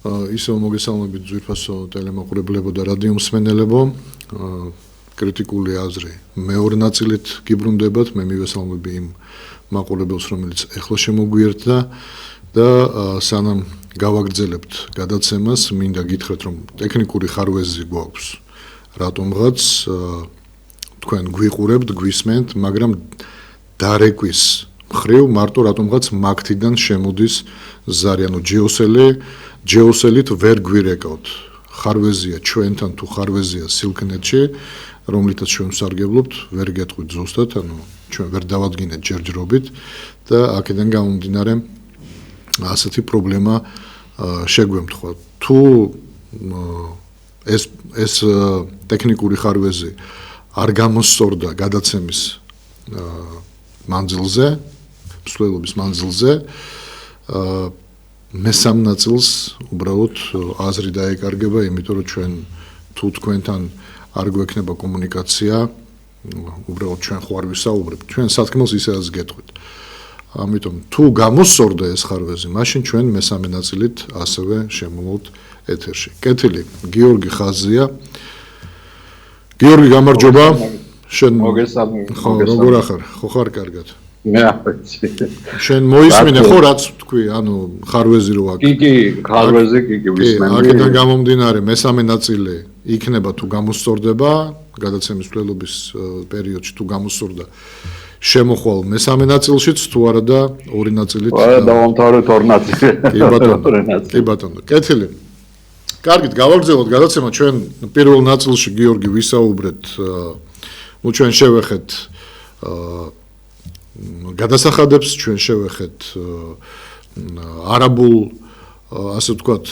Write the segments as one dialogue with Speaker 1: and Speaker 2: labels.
Speaker 1: ისევ მოგესალმებით ძვირფასო ტელემაყურებლებო და რადიო მსმენელებო. კრიტიკული აზრი მეორე ნაწილით გიბრუნდებათ. მე მივესალმები იმ მაყურებელს, რომელიც ეხლა შემოგვიერთდა და სანამ გავაგრძელებთ გადაცემას, მინდა გითხრათ, რომ ტექნიკური ხარვეზი გვაქვს. რატომღაც თქვენ გვიყურებთ, გვისმენთ, მაგრამ დარეკვის მხრივ მარტო რატომღაც მაგთიდან შემოდის ზარი, ანუ ჯეოსელით ვერ გვირეკავთ. ხარვეზია ჩვენთან თუ ხარვეზია სილკნეტში, რომლითაც ჩვენ ვსარგებლობთ, ვერ გეტყვით ზუსტად, ანუ ჩვენ ვერ დავადგინეთ ჯერჯერობით და აქედან გამომდინარე ასეთი პრობლემა შეგვემთხვა. თუ ეს ტექნიკური ხარვეზი არ გამოსწორდა გადაცემის მანძილზე, მსვლელობის მანძილზე, მესამ ნაწილს უბრალოდ აზრი დაეკარგება, იმიტომ რომ ჩვენ თუ თქვენთან არ გვექნება კომუნიკაცია, უბრალოდ ჩვენ ხო არ ვისაუბრებთ, ჩვენ სათქმელს ისედაც გეტყვით. ამიტომ თუ გამოსწორდა ეს ხარვეზი, მაშინ ჩვენ მესამე ნაწილით ასევე შემოვალთ ეთერში. კეთილი, გიორგი ხაზია. გიორგი, გამარჯობა. შენ
Speaker 2: მოგესალმებით.
Speaker 1: ხო, როგორ ახარ? ხო ხარ კარგად?
Speaker 2: მე ახლა
Speaker 1: შენ მოისმინე ხო რაც თქვი, ანუ ხარვეზი რო აქ.
Speaker 2: კი, ხარვეზი კი ვისმენდი.
Speaker 1: აქედან გამომდინარე მესამე ნაწილი იქნება თუ გამოსწორდება, გადაცემის მსვლელობის პერიოდში თუ გამოსწორდა, შემოხვალ მესამე ნაწილშიც თუ არა და ორი ნაწილით.
Speaker 2: დავამთავრეთ ორ ნაწილი.
Speaker 1: კი ბატონო. კეთილი. კარგით, გავაგრძელოთ გადაცემა. ჩვენ პირველ ნაწილში გიორგი ვისაუბრეთ, ჩვენ შევეხეთ გადასახადებს, ჩვენ შევეხეთ არაბულ, ასე ვთქვათ,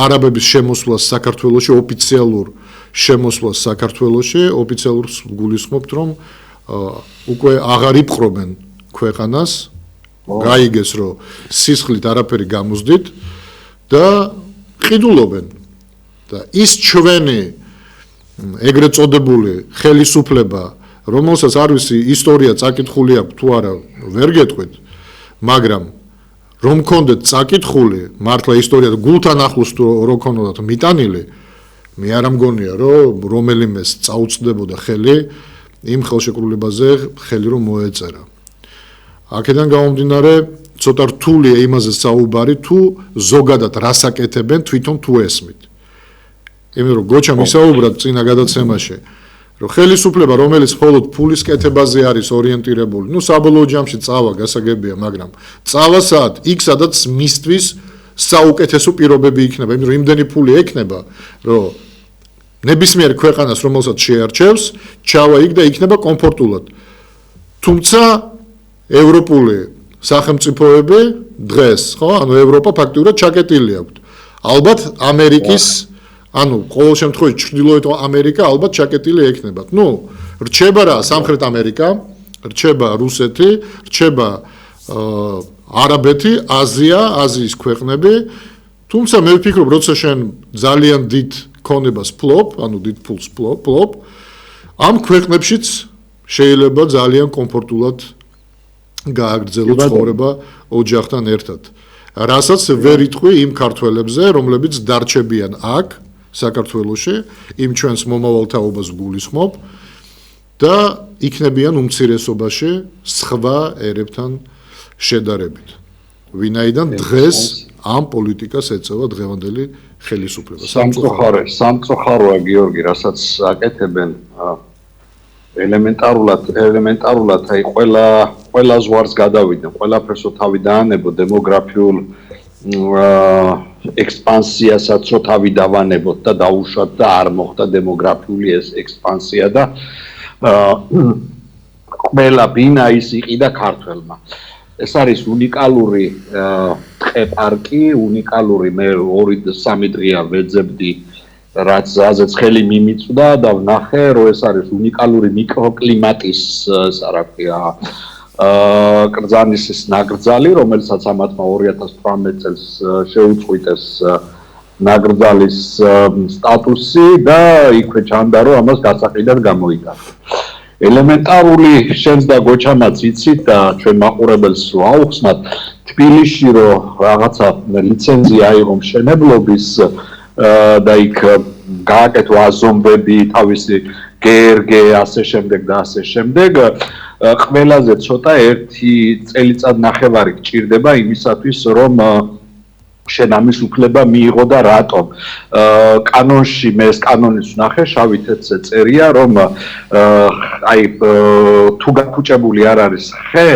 Speaker 1: არაბების შემოსვლას საქართველოში, ოფიციალურ შემოსვლას საქართველოში, ოფიციალურს გულისხმობთ, რომ უკვე აღარ იპყრობენ ქვეყანას, გაიგეს, რომ სისხლით არაფერი გამოსდით და ყიდულობენ. და ის ჩვენი ეგრეთ წოდებული ხელისუფლება, რომელსაც არ ვიცი ისტორია წაკითხული აქვს თუ არა, ვერ გეტყვით, მაგრამ რომ მქონდეთ წაკითხული, მართლა ისტორია გულთან ახლოს თუ რო ქონოდათ მიტანილი, მე არ მგონია, რომ რომელიმეს წაუწდებოდა ხელი იმ ხელშეკრულებაზე ხელი რომ მოეწერა. აქედან გამომდინარე, ცოტა რთულია იმაზე საუბარი, თუ ზოგადად რას აკეთებენ თვითონ თუ ესმით. იმიტომ რომ გოჩამ ისაუბრა წინა გადაცემაში, რომ ხელისუფლება, რომელიც მხოლოდ ფულის კეთებაზე არის ორიენტირებული, საბოლოო ჯამში წავა გასაგებია, მაგრამ წავასად იქ სადაც მისთვის საუკეთესო პირობები იქნება, იმიტომ რომ იმდენი ფული ექნება, რომ ნებისმიერ ქვეყანას, რომელსაც შეარჩევს, ჩავა იქ და იქნება კომფორტულად. თუმცა ევროპული სახელმწიფოები დღეს, ხო, ანუ ევროპა ფაქტიურად ჩაკეტილი აქვს. ალბათ ამერიკის ანუ ყოველ შემთხვევაში ჩრდილოეთ ამერიკა ალბათ ჩაკეტილი ექნება. რჩება რა სამხრეთ ამერიკა, რჩება რუსეთი, რჩება არაბეთი, აზიის ქვეყნები. თუმცა მე ვფიქრობ, როცა შენ ძალიან დიდ ქონებას ფლობ, ანუ დიდ ფულს ფლობ, ამ ქვეყნებშიც შეიძლება ძალიან კომფორტულად გააგრძელო ცხოვრება ოჯახთან ერთად. რასაც ვერ იტყვი იმ ქართველებზე, რომლებიც დარჩებიან აქ საქართველოში, იმ ჩვენს მომავალთაობას გულისხმობ და იქნებიან უმცირესობაში სხვა ერებთან შედარებით. ვინაიდან დღეს ამ პოლიტიკას ეწევა დღევანდელი ხელისუფლება.
Speaker 2: სამწუხაროა გიორგი, რასაც აკეთებენ ელემენტარულად, აი ყველა ზღვარს გადავიდნენ, ყველაფერსო თავი დაანებო დემოგრაფიულ ექსპანსიასაც რო თავი დავანებოთ და დაუშვათ და არ მოხდა დემოგრაფიული ეს ექსპანსია და ყველა ბინა ის იყიდა ქართველმა. ეს არის უნიკალური ტყე-პარკი, უნიკალური მე 2-3 დღეა ვეძებდი, რაც აზეც ხელი მიმიწვდა და ვნახე, რომ ეს არის უნიკალური მიკროკლიმატის, რა ქვია, კრძანის ნაკრძალი, რომელსაც ამათმა 2018 წელს შეუწყვიტეს ნაკრძალის სტატუსი და იქვე ჩანდა, რომ ამას გასაყიდად გამოიტანა. ელემენტარული შენს და გოჩამაც იცით და ჩვენ მაყურებელს ვაუხსნათ თბილისში რომ რაღაცა ლიცენზია აიღო მშენებლობის და იქ გააკეთო აზომვები თავისი გერგე ასე შემდეგ და ასე შემდეგ ყველაზე ცოტა 1 წელიწად ნახევარი გჭირდება იმისათვის რომ შენ ამის უფლება მიიღო და რატომ კანონში მე ეს კანონის ვნახე შავი თეთრზე წერია რომ აი თუ გაფუჭებული არ არის ხე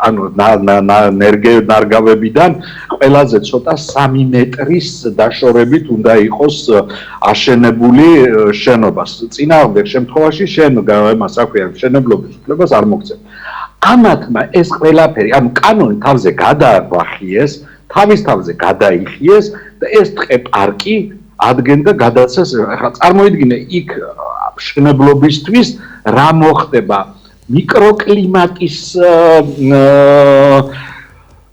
Speaker 2: ანუ ნარგავებიდან ყველაზე ცოტა 3 მეტრის დაშორებით უნდა იყოს აშენებული შენობა წინააღმდეგ შემთხვევაში შენ იმას რა ქვია მშენებლობის უფლებას არ მოგცემ ამათმა ეს ყველაფერი ამ კანონი თავზე გადააგვახიეს თავის თავზე გადაიხიეს და ეს ტყე პარკი ადგენდა გადაცეს ახლა წარმოიდგინე იქ მშენებლობისთვის რა მოხდება მიკროკლიმატის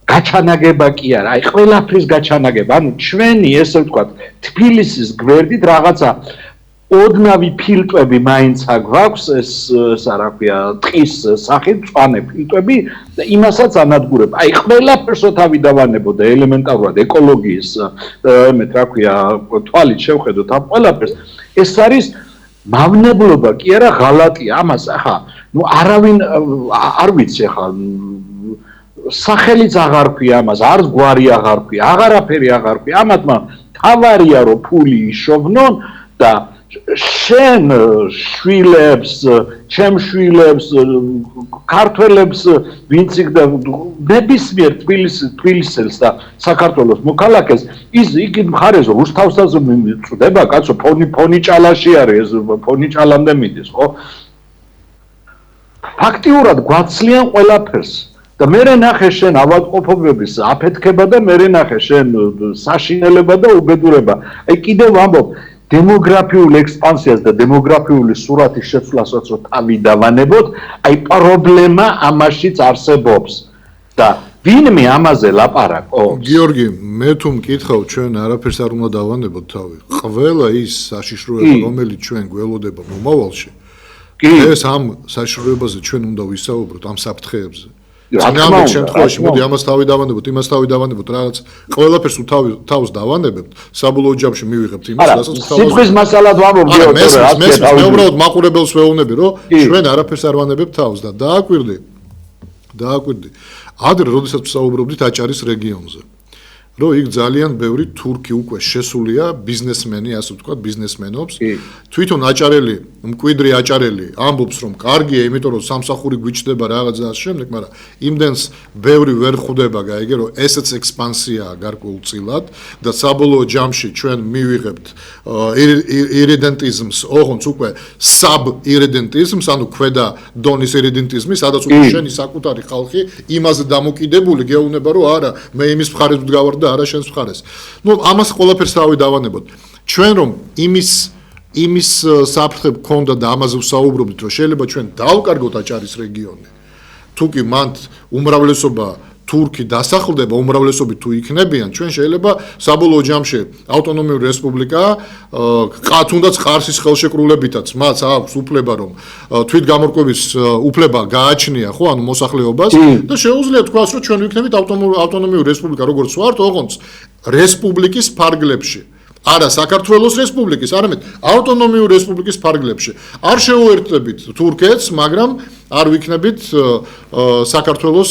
Speaker 2: გაჩანაგება კი არა აი ყველაფრის გაჩანაგება ანუ ჩვენი ესე ვთქვათ თბილისის გვერდით რაღაცა ოდნავი ფილტვები მაინც აგვაქვს ეს რა ქვია ტყის სახით მწვანე ფილტვები და იმასაც ანადგურებ. აი ყველაფერს თავი დავანებოდა ელემენტარულად ეკოლოგიის მე რა ქვია თვალით შევხედოთ ამ ყველაფერს. ეს არის მავნებლობა კი არა ღალატია ამას ახლა ნუ არავინ არ ვიცი ახლა სახელიც აღარ ქვია ამას არც გვარი აღარ ქვია აღარაფერი აღარ ქვია ამათმა თავარია რომ ფული იშოვნონ და შენ შვილებს, ჩემ შვილებს, ქართველებს ვინც იქ და ნებისმიერ თბილისელს და საქართველოს მოქალაქეს ის იგი მხარეს რუსთავსაც წდება კაცო ფონი ჭალაში არის ეს ფონი ჭალამდე მიდის ხო ფაქტიურად გვაცლიან ყველაფერს და მე ნახე შენ ავადმყოფობების აფეთქება და მე ნახე შენ საშინელება და უბედურება აი კიდევ ვამბობ დემოგრაფიულ ექსპანსიას და დემოგრაფიული სურათის შეცვლასაც რო თავი დავანებოთ, აი პრობლემა ამაშიც არსებობს და ვინმე ამაზე ლაპარაკობს.
Speaker 1: გიორგი, მე თუ მკითხავ, ჩვენ არაფერს არ უნდა დავანებოთ თავი. ყველა ის საშიშროება, რომელიც ჩვენ გველოდება მომავალში, ეს ამ საშიშროებაზე ჩვენ უნდა ვისაუბროთ ამ საფრთხეებზე. ამ შემთხვევაში მოდი ამას თავი დავანებოთ, იმას თავი დავანებოთ, რაღაც ყველაფერს თავს დავანებებთ, საბოლოო ჯამში მივიღებთ იმას, რასაც
Speaker 2: თავი. სიტყვის მასალად ვამბობ,
Speaker 1: მე უბრალოდ მაყურებელს ვეუბნები, რომ ჩვენ არაფერს არ ვანებებთ თავს და დააკვირდი. ადრე, როდესაც ვსაუბრობდით აჭარის რეგიონზე. რომ იქ ძალიან ბევრი თურქი უკვე შესულია ბიზნესმენი, ასე ვთქვათ, ბიზნესმენობს. თვითონ აჭარელი, მკვიდრი აჭარელი ამბობს, რომ კარგია, იმიტომ რომ სამსახური გვიჩდება რაღაც და ამ შემდეგ, მაგრამ იმდენს ბევრი ვერ ხვდება, გაიგე, რომ ესეც ექსპანსიაა გარკვეულწილად და საბოლოო ჯამში ჩვენ მივიღებთ ირიდენტიზმს, ოღონდ უკვე საბ-ირიდენტიზმს, ანუ ქვედა დონის ირიდენტიზმი, სადაც უკვე შენი საკუთარი ხალხი იმაზე დამოკიდებული გეუბნება, რომ არა, მე იმის მხარეს ვდგავარ და არა შენს მხარეს. ნუ ამას ყველაფერს თავი დავანებოთ. ჩვენ რომ იმის საფრთხე გქონდა და ამაზე ვსაუბრობდით, რომ შეიძლება ჩვენ დავკარგოთ აჭარის რეგიონი. თუკი მანდ უმრავლესობა თურქი დასახლდება, უმრავლესობით თუ იქნებიან, ჩვენ შეიძლება საბოლოო ჯამში ავტონომიური რესპუბლიკა თუნდაც ყარსის ხელშეკრულებითაც მათ აქვს უფლება რომ თვითგამორკვევის უფლება გააჩნია, ხო, ანუ მოსახლეობას და შეუძლია თქვას, რომ ჩვენ ვიქნებით ავტონომიური რესპუბლიკა, როგორც ვართ, ოღონდ რესპუბლიკის ფარგლებში. არა საქართველოს რესპუბლიკის, არამედ ავტონომიური რესპუბლიკის ფარგლებში. არ შეუერთდებით თურქეთს, მაგრამ არ ვიქნებით საქართველოს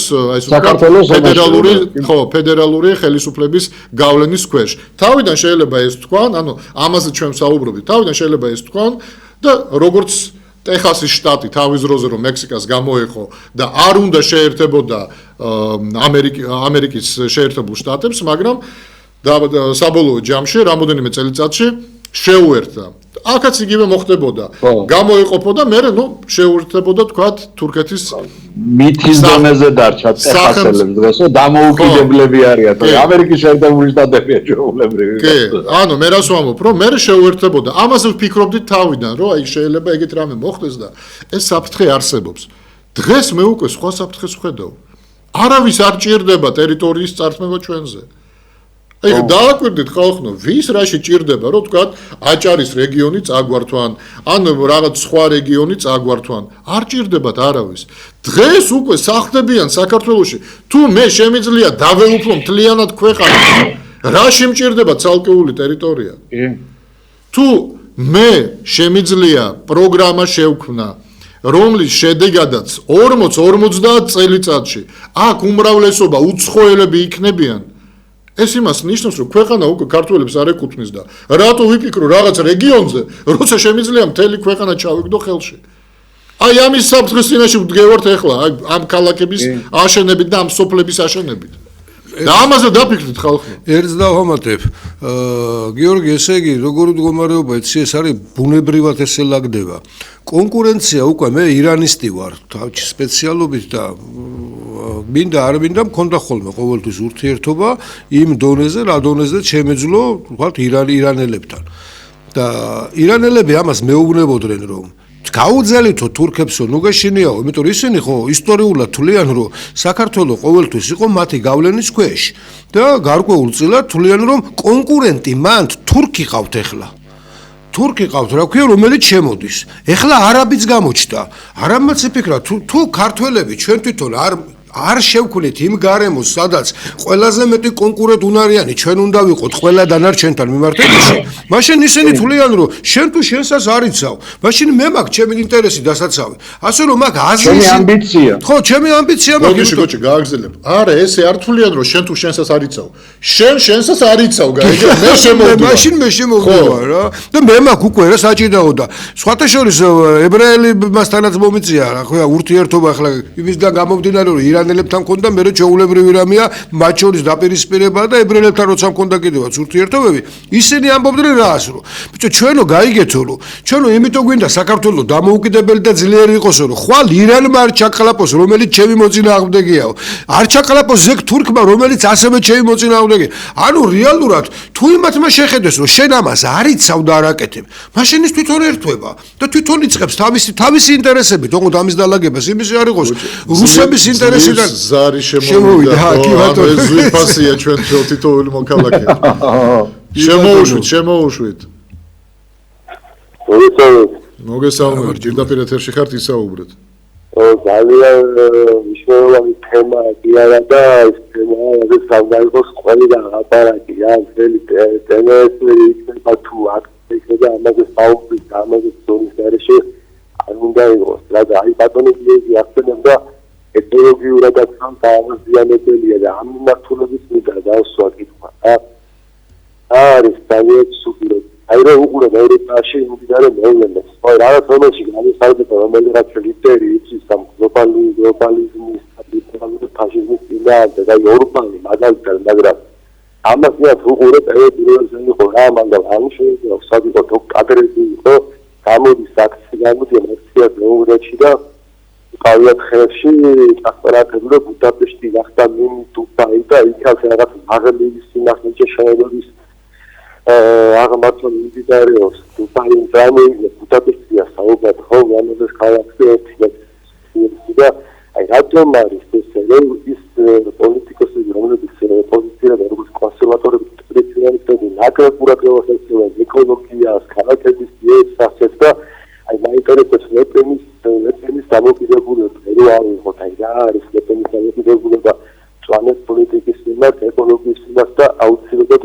Speaker 1: ფედერალური ხელისუფლების გავლენის ქვეშ. თავიდან შეიძლება ეს თქვან, ანუ ამაზე ჩვენ ვსაუბრობთ. თავიდან შეიძლება ეს თქვან და როგორც ტეხასის შტატი თავის დროზე რომ მექსიკას გამოეხო და არ უნდა შეერთებოდა ამერიკის შეერთებულ შტატებს, მაგრამ და საბოლოო ჯამში რამოდენიმე წელიწადში შეუერთდა. აქაც იგივე მოხდებოდა. გამოეყოფოდა, მე შეუერთდებოდა თქვათ თურქეთის
Speaker 2: მითის დონეზე დარჩა ტეხასელებს დღეს, დამოუკიდებლები არიან. ამერიკის შეერთებული შტატებია ჩვეულებრივი.
Speaker 1: კი, ანუ მე რას ვამბობ, რომ მე შეუერთდებოდა. ამაზე ვფიქრობდი თავიდან, რომ აი შეიძლება ეგეთ რამე მოხდეს და ეს საფრთხე არსებობს. დღეს მე უკვე სხვა საფრთხეს ვხედავ. არავის არ ჭირდება ტერიტორიის წართმევა ჩვენზე. აი დააკვირდით ხალხო, ვის რაში ჭირდება, რომ თქვა აჭარის რეგიონი წაგვართვან, ან რაღაც სხვა რეგიონი წაგვართვან. არ ჭირდებათ არავის. დღეს უკვე სახლდებიან საქართველოში. თუ მე შემიძლია დავეუფლო მთლიანად ქვეყანას, რაში მჭირდება ცალკეული ტერიტორია? თუ მე შემიძლია პროგრამა შევქმნა, რომლის შედეგადაც 40-50 წელიწადში აქ უმრავლესობა უცხოელები იქნებიან, ეს იმას ნიშნავს, რომ ქვეყანა უკვე ქართველებს არ ეკუთვნის და რატო ვიფიქრო რაღაც რეგიონზე, როცა შემიძლია მთელი ქვეყანა ჩავიგდო ხელში. აი ამის საფრთხის წინაშე ვდგევართ ახლა, ამ ქალაქების აშენებით და ამ სოფლების აშენებით. და ამაზე დაფიქრდით ხალხო.
Speaker 3: ერთს დავამატებ. გიორგი, ესე იგი, როგორი მდგომარეობა იცი, ეს არის ბუნებრივად ესე ლაგდება. კონკურენცია უკვე მე ირანისტი ვარ, თავში სპეციალობით და მინდა არ მინდა მქონდა ხოლმე ყოველთვის ურთიერთობა იმ დონეზე, რა დონეზე შემეძლო, ვთქვათ, ირანელებთან. და ირანელები ამას მეუბნებოდნენ, რომ გაუძალითო თურქებსო ნუ გეშინიაო, იმიტომ რომ ისინი ხო ისტორიულად თვლიან, რომ საქართველოს ყოველთვის იყო მათი გავლენის ქვეშ და გარკვეულწილად თვლიან, რომ კონკურენტი მან თურქი ყავთ ახლა. თურქი ყავთ, რა ქვია, რომელიც შემოდის. ახლა არაბიც გამოჩნდა. არაბმაც იფიქრა, თუ ქართველები ჩვენ თვითონ არ შევქმნით იმ გარემოს, სადაც ყველაზე მეტი კონკურენტ უნარიანი ჩვენ უნდა ვიყოთ ყველა დანარჩენთან მიმართებაში, მაშინ ისინი თვლიან, რომ შენ თუ შენსაც არ იცავ, მაშინ მე მაქვს ჩემი ინტერესი დასაცავი. ასე რომ მაგ აზრის
Speaker 2: ჩემი ამბიცია.
Speaker 3: ხო, ჩემი ამბიცია მაქვს.
Speaker 1: გოჩი, გააგზელებ. არა, ესე არ თვლიან, რომ შენ თუ შენსაც არ იცავ. შენსაც არ იცავ, გაიგე, მე შემოვიდა.
Speaker 3: მაშინ მე შემოვიდა რა. და მე მაქვს უკვე რა საჭიდაო და სხვათა შორის ებრაელებმასთანაც მომიწია, რა ქვია, ურთიერთობა ახლა იმისგან გამომდინარე, რომ ირანელებთან მქონდა, მე ჩვეულებრივი რამეა, მათ შორის დაპირისპირება და ებრაელებთან როცა მქონდა კიდევაც ურთიერთობები, ისინი ამბობდნენ რას, რომ ბიჭო, ჩვენო გაიგეთო, რომ ჩვენო იმიტომ გვინდა საქართველოს დამოუკიდებელი და ძლიერი იყოსო, რომ ხვალ ირანმა არ ჩაყლაპოს, რომელიც ჩემი მოწინააღმდეგეაო. არ ჩაყლაპოს ზეგ თურქმა, რომელიც ასევე ჩემი მოწინააღმდეგეა. ანუ რეალურად თუ იმათმა შეხედეს, რომ შენ ამას არ იცავ და არ აკეთებ, მაშინ ის თვითონ ერთვება და თვითონ იწყებს თავისი ინტერესებით, თუმცა ამის დალაგებას იმის არ იყოს რუსების ინტერესიდან
Speaker 1: ზარი შემოვიდა. ანუ ეს ზვიფასია ჩვენ თითოეული მოქალაქე. შემოუშვით. მოგესალმებით, პირდაპირ ეთერში ხართ, ისაუბრეთ.
Speaker 4: ძალიან მნიშვნელოვანი თემაა გიარა და ეს თემა ეს სამგაიგოს ყველიდან აპარატი რა ძელი ტელევიზორი იქნება თუ აქცია ამაზე საუბრით და ამაზე ზონის გარეშე არ უნდა იყოს რა და აი ბატონი გიორგი ახსენებდა ეთოლოგიურადაც გამზიანებელია და ამ მიმართულებით მინდა დავსვა კითხვა არის ძალიან სულიერ აი რა უყურებ ევროპაში იმდიდარე მოვლენებს ხო რაღაც რომელში განსხვავდება რომელიღაც ლიდერი იცის ამ გლობალიზმის და ფაშიზმის წინააღმდეგ და ევროპული მაგალითად მაგრამ ამას მეც უყურებ ევროპელზე იყო რა მანდ ამ შეიძლება სადიყო კადრები იყო გამოდის აქცია გამოდის აქცია მეურეჩი და ყავიათ ხელში ტრანსპორტირებული ბუდაპეშტი გახდა მინიტუბაი და იქაც რაღაც აღლების სინახმეჭე შენობების აღმართონ მიდიდარეობს დუბაი ძამეინე ბუდაპეშტია საუბარ ხო ამას ქალაქზე ერთი და აი რატომ არის ის პოლიტიკოსები რომლებიც პოზიციონირება როგორც კონსერვატორები პრეზიდენტები ნაკლებურად ელოდებიან ეკოლოგიას ქალაქების დიესასეს და აი მაინტერესებს ლეპენის დამოკიდებულება რო არ ვიყოთ აი რა არის ლეპენის დამოკიდებულება პლანეტ პოლიტიკის მიმართ ეკოლოგიის მიმართ და აუცილებლად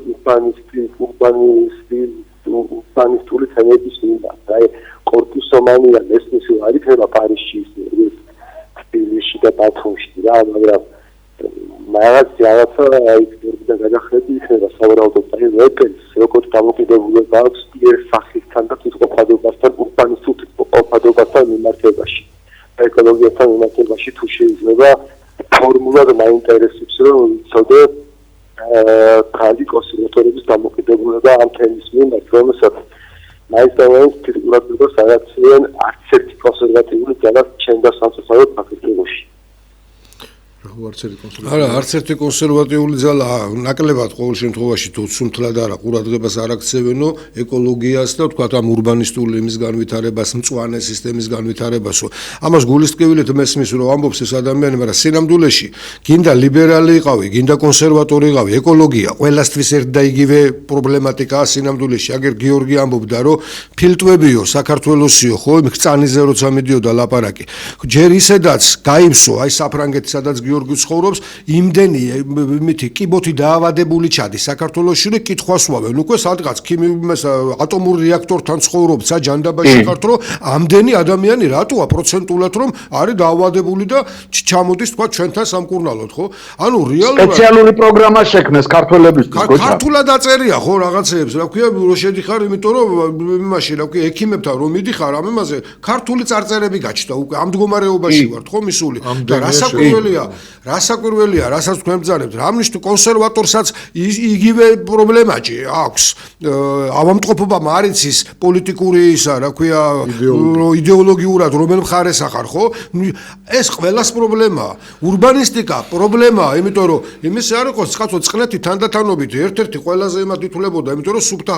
Speaker 4: ურბანისტული თემების მიმართ აი კორპუსომანია მესმისი არ იქნება პარიზში თბილისში და ბათუმში რა მაგრამ რაღაცა აი და გადახრები იქნება სავარაუდოდ აი ლეპენს როგორც დამოკიდებულება აქვს იერ სახისთან და თვითყოფადობასთან ურბანისტულ ყოფადობასთან მიმართებაში ეკოლოგიასთან მიმართებაში თუ შეიძლება ფორმულად მაინტერესებს რომ ვიცოდე ქალი კონსერვატორების დამოკიდებულება ამ თემის მიმართ რომელსაც მაინტერესებს თვითმყოფადობა სადაციან არც ერთი კონსერვატიული ძალა ჩემს სამწუხაროდ საქართველოში
Speaker 1: არც ერთი კონსერვატიული.
Speaker 3: არა, არც ერთი კონსერვატიული ძალა ნაკლებად ყოველ შემთხვევაში თუ სუნთლად არა ყურადღებას არ აქცევენო ეკოლოგიას და თქვათ ამ ურბანისტული იმის განვითარებას, მწვანე სისტემის განვითარებასო. ამას გულისწყვილით მესმის რომ ამბობს ეს ადამიანი, მაგრამ სინამდვილეში გინდა ლიბერალი იყავი, გინდა კონსერვატორი იყავი, ეკოლოგია ყველასთვის ერთ და იგივე პრობლემატიკაა სინამდვილეში. აგერ გიორგი ამბობდა რომ ფილტვებიო საქართველოსიო ხო მწანიზე როცა მიდიოდა ლაპარაკი. ჯერ ისედაც გაიფსო აი საფრანგეთი სადაც გიორგი ცხოვრობს, იმდენი მითი კიბოთი დაავადებული ჩადის საქართველოში და კითხვას ვავენ. უკვე სადღაც ატომურ რეაქტორთან ცხოვრობთ საჯანდაბაში ხართ, რომ ამდენი ადამიანი რატოა პროცენტულად რომ არის დაავადებული და ჩამოდის თქვა ჩვენთან სამკურნალოდ, ხო? ანუ რეალურად
Speaker 2: სპეციალური პროგრამა შექმნეს ქართველებისთვის, გოჩა.
Speaker 3: ქართულად აწერია ხო რაღაცეებს, რა ქვია, რო შედიხარ, იმიტომ რომ იმაში, რა ქვია, ექიმებთან რომ მიდიხარ ამ იმაზე, ქართული წარწერები გაჩნდა უკვე ამ მდგომარეობაში ვართ, ხო, მისული. და რასაკვირველია, რასაც თქვენ ბრძანებთ, რამნიშნ კონსერვატორსაც იგივე პრობლემაჭი აქვს. ავამტყოფობამ არ იცის პოლიტიკური ისა, რა ქვია, იდეოლოგიურად რომელ მხარეს ახარ, ხო? ეს ყველას პრობლემაა. ურბანისტიკა პრობლემაა, იმიტომ რომ იმისი არ იყოს კაცო წყლეთი თანდათანობით ერთ-ერთი ყველაზე იმად ითვლებოდა, იმიტომ რომ სუფთა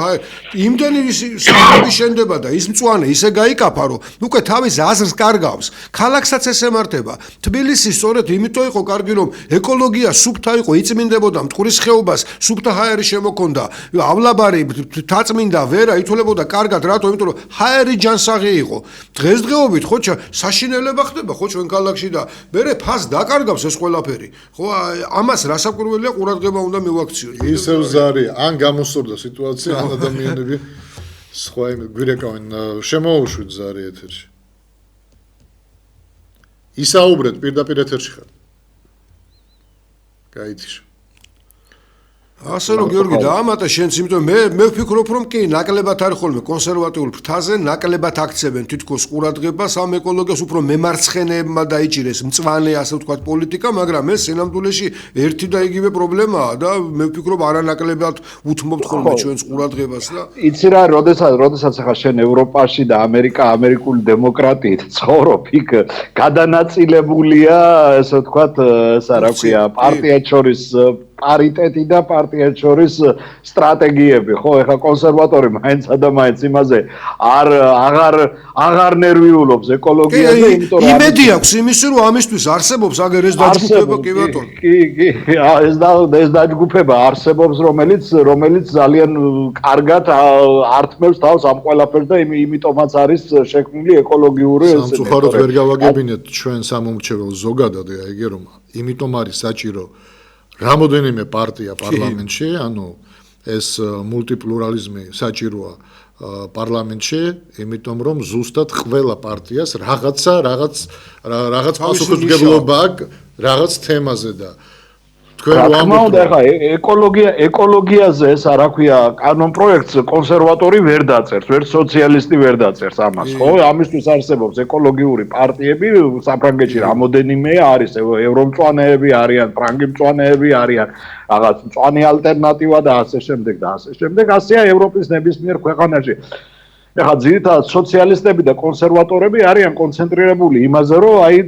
Speaker 3: იმდენი საფრთხე შენდება და ის მწვანე ისე გაიკაფა, რომ უკვე თავის აზრს კარგავს. ქალაქსაც ეს ემართება. თბილისი სწორედ იმიტომ იყო კარგი, რომ ეკოლოგია სუფთა იყო, იწმინდებოდა მტკვრის ხეობას, სუფთა ჰაერი შემოქონდა. ავლაბარი თაწმინდა ვერა ითვლებოდა კარგად, რატო? იმიტომ რომ ჰაერი ჯანსაღი იყო. დღესდღეობით ხო საშინელება ხდება ხო ჩვენ ქალაქში და მერე ფას დაკარგავს ეს ყველაფერი. ხო ამას რასაკვირველია ყურადღება უნდა მივაქციოთ.
Speaker 1: ისევ ზარია, ან გამოსწორდა სიტუაცია, ან ადამიანები სხვა გვირეკავენ შემოუშვით ზარი ეთერში. ისაუბრეთ პირდაპირ ეთერში ხარ. გაითიშა.
Speaker 3: ასე რომ გიორგი დაამატა შენც, იმიტომ მე ვფიქრობ რომ კი ნაკლებად არის ხოლმე კონსერვატიულ ფრთაზე ნაკლებად აქცევენ თითქოს ყურადღებას ამ ეკოლოგიას, უფრო მემარცხენეებმა დაიჭირეს მწვანე ასე ვთქვათ პოლიტიკა, მაგრამ ეს სინამდვილეში ერთი და იგივე პრობლემაა და მე ვფიქრობ არანაკლებად უთმობთ ხოლმე ჩვენს ყურადღებას და
Speaker 2: იცი რა, როდესაც ახლა შენ ევროპაში და ამერიკული დემოკრატიით ცხოვრობ, იქ გადანაწილებულია ესე ვთქვათ, ესა რა ქვია, პარტიებს შორის პარიტეტი და პარტიებს შორის სტრატეგიები, ხო? ეხლა კონსერვატორი მაინცა და მაინც იმაზე აღარ ნერვიულობს ეკოლოგიაზე, იმიტომ რომ
Speaker 3: იმედი აქვს იმისი, რომ ამისთვის არსებობს აგერ ეს დაჯგუფება, კი ბატონო.
Speaker 2: კი, ეს დაჯგუფება არსებობს, რომელიც ძალიან კარგად ართმევს თავს ამ ყველაფერს და იმიტომაც არის შექმნილი ეკოლოგიური ეს.
Speaker 1: სამწუხაროდ ვერ გავაგებინეთ ჩვენ სამომრჩეველს ზოგადად, ეგე რომ იმიტომ არის საჭირო რამოდენიმე პარტია პარლამენტში, ანუ ეს მულტიპლურალიზმი საჭიროა პარლამენტში, იმიტომ რომ ზუსტად ყველა პარტიას რაღაც პასუხისმგებლობა აქვს რაღაც თემაზე და
Speaker 2: ეკოლოგიაზე ეს რა ქვია, კანონპროექტს კონსერვატორი ვერ დაწერს, ვერ სოციალისტი ვერ დაწერს ამას, ხო? ამისთვის არსებობს ეკოლოგიური პარტიები, საფრანგეთში რამოდენიმე არის, ევრომწვანეები არიან, ფრანგი მწვანეები არიან, რაღაც მწვანე ალტერნატივა და ასე შემდეგ და ასე შემდეგ, ასეა ევროპის ნებისმიერ ქვეყანაში. ეხლა ძირითადად სოციალისტები და კონსერვატორები არიან კონცენტრირებული იმაზე, რომ აი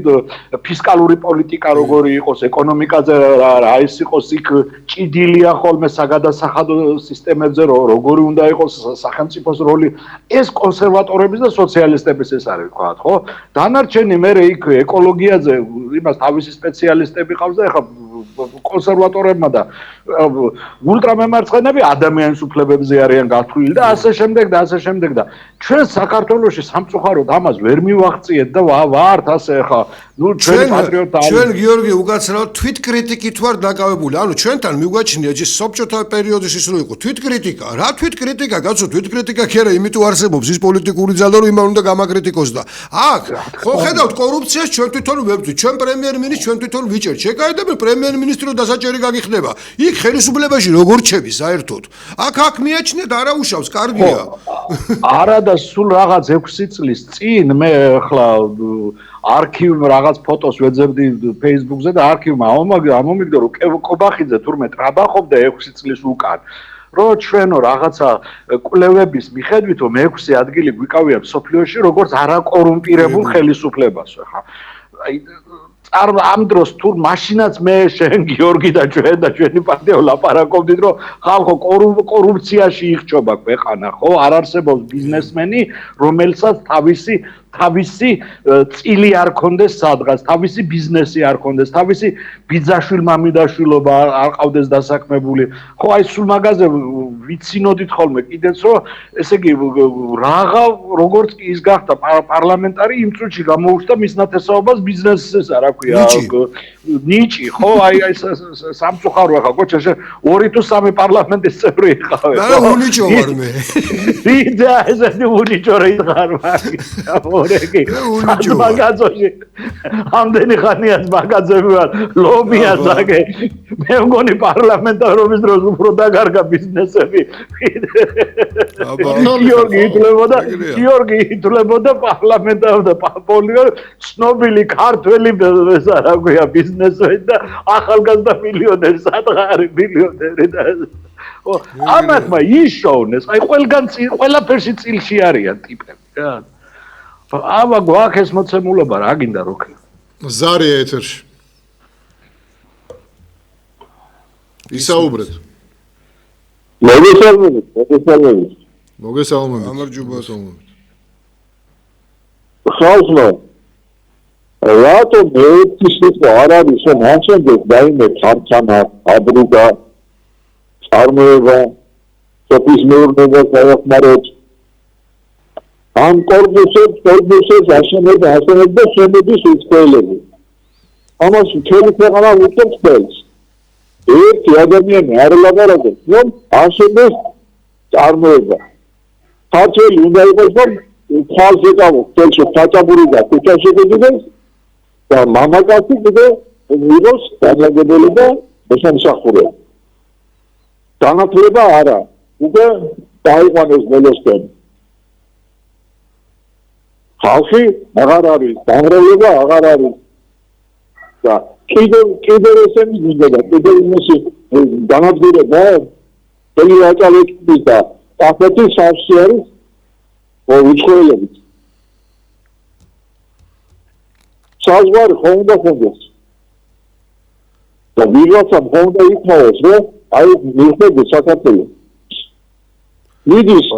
Speaker 2: ფისკალური პოლიტიკა როგორი იყოს, ეკონომიკაზე რა ის იყოს, იქ ჭიდილია ხოლმე საგადასახადო სისტემებზე, როგორი უნდა იყოს სახელმწიფოს როლი. ეს კონსერვატორების და სოციალისტების ეს არის, ვთქვათ, ხო? დანარჩენი მე იქ ეკოლოგიაზე იმას თავისი სპეციალისტები ყავს და ეხლა კონსერვატორებმა და ულტრამემარცხენები ადამიანის უფლებებზე არიან გათვლილი და ასე შემდეგ და ასე შემდეგ და ჩვენ საქართველოში სამწუხაროდ ამას ვერ მივაღწიეთ და ვართ ასე ხა ნუ ჩვენ პატრიოტა
Speaker 3: ჩვენ გიორგი უკაცრავად თვითკრიტიკით ვარ დაკავებული. ანუ ჩვენთან მიგვაჩნია ეს საბჭოთა პერიოდის ის რო იყო თვითკრიტიკა. რა თვითკრიტიკა, კაცო, თვითკრიტიკა კი არა, იმიტომ არსებობს ის პოლიტიკური ძალა, რომ იმან უნდა გამაკრიტიკოს და აქ ხო ხედავთ კორუფციას ჩვენ თვითონ ვებძვით. ჩვენ პრემიერ-მინისტრს ჩვენ თვითონ ვიჭერთ. შეკაიდებენ პრემიერ-მინისტრი რომ დასაჭერი გაგიხდება. იქ ხელისუფლებაში როგორ ჩები საერთოდ? აქ მიაჩნიათ არაუშავს, კარგია.
Speaker 2: არა და სულ რაღაც 6 წლის წინ მე ახლა არქივ რაღაც ფოტოს ვეძებდი Facebook-ზე და არქივმა ამომიგდო რომ კობახიძე თურმე ტრაბახობდა 6 წლის უკან. რომ ჩვენო რაღაცა კვლევების მიხედვითო მე-6 ადგილი გვიკავია მსოფლიოში როგორც არაკორუმპირებულ ხელისუფლებას, ხა. აი ამ დროს თუ მაშინაც მე შენ გიორგი და ჩვენ და ჩვენი პარტია ვლაპარაკობდით რომ ხალხო კორუფციაში იხჭობა ქვეყანა ხო არ არსებობს ბიზნესმენი რომელსაც თავისი წილი არ კონდეს სადღაც თავისი ბიზნესი არ კონდეს თავისი ბიძაშვილ-მამიდაშვილობა არ ყავდეს დასაქმებული ხო აი სულ მაგაზე ვიცინოდით ხოლმე კიდეც რომ ესე იგი რაღა როგორც კი ის გახდა პარლამენტარი იმ წუთში გამოუჩნდა მის ნათესაობას ბიზნესს არა ქვია ნიჭი ხო აი სამწუხაროა ხა კოჩა შენ 2 თუ 3 პარლამენტის წევრი იყავე
Speaker 3: არა უნიჭო ვარ მე
Speaker 2: ვიდა ესეთი უნიჭო რა იღარ მორეგი მაგაზოში ამდენი ხანია მაგაზები ვარ ლობია ზაგე მე მგონი პარლამენტარობის დროს უფრო დაგარგა ბიზნესები გიორგი ითვლებოდა პარლამენტარობდა პოლიტიკა ცნობილი ქართველი ეს რა ქვია ბიზნესმენი და ახალგაზრდა მილიონერი სადღარი მილიონერი და ამათმა იშოვნეს აი ყველაფერში წილში არიან ტიპები რა აბა გვაქვს ეს მოცემულობა რა გინდა როქი
Speaker 1: ზარია ეთერში ისაუბრეთ მოგესალმებით
Speaker 3: გამარჯობა
Speaker 4: ხალხო რატო მეეთის არ არის რომ ამჟამად დაიმე ქარხანა ფაბრიკა წარმოება სოფლის მეურნეობა გაახმაროთ ამ კორპუსებს აშენებდა შემოდის უცხოელები ამას მთელი ქვეყანა უწევს ხელს ერთი ადამიანი არ ლაპარაკობს რომ აშენდეს წარმოება ქართველი უნდა იყოს რომ ხალხი გავოს თელში ფაჭაბური და ქუჩაში გიდეს და მამაკაცი კიდე ვიღოს დაგაგებელი და მოსამსახურე განათლება არა უკვე დაიყვანეს ბოლოსკენ ხალხი აღარ არის დამრევლება აღარ არის და კიდევ ესენი გინდა კიდევ იმისი განადგურება თელი აჭალეთის და კაფეთის სავსე არის უცხოელებით საზღვარი ხომ უნდა ხონდეს და ვიღაცა ხომ უნდა იქნაოს რომ აი მიხვდები საქართველოს მიდის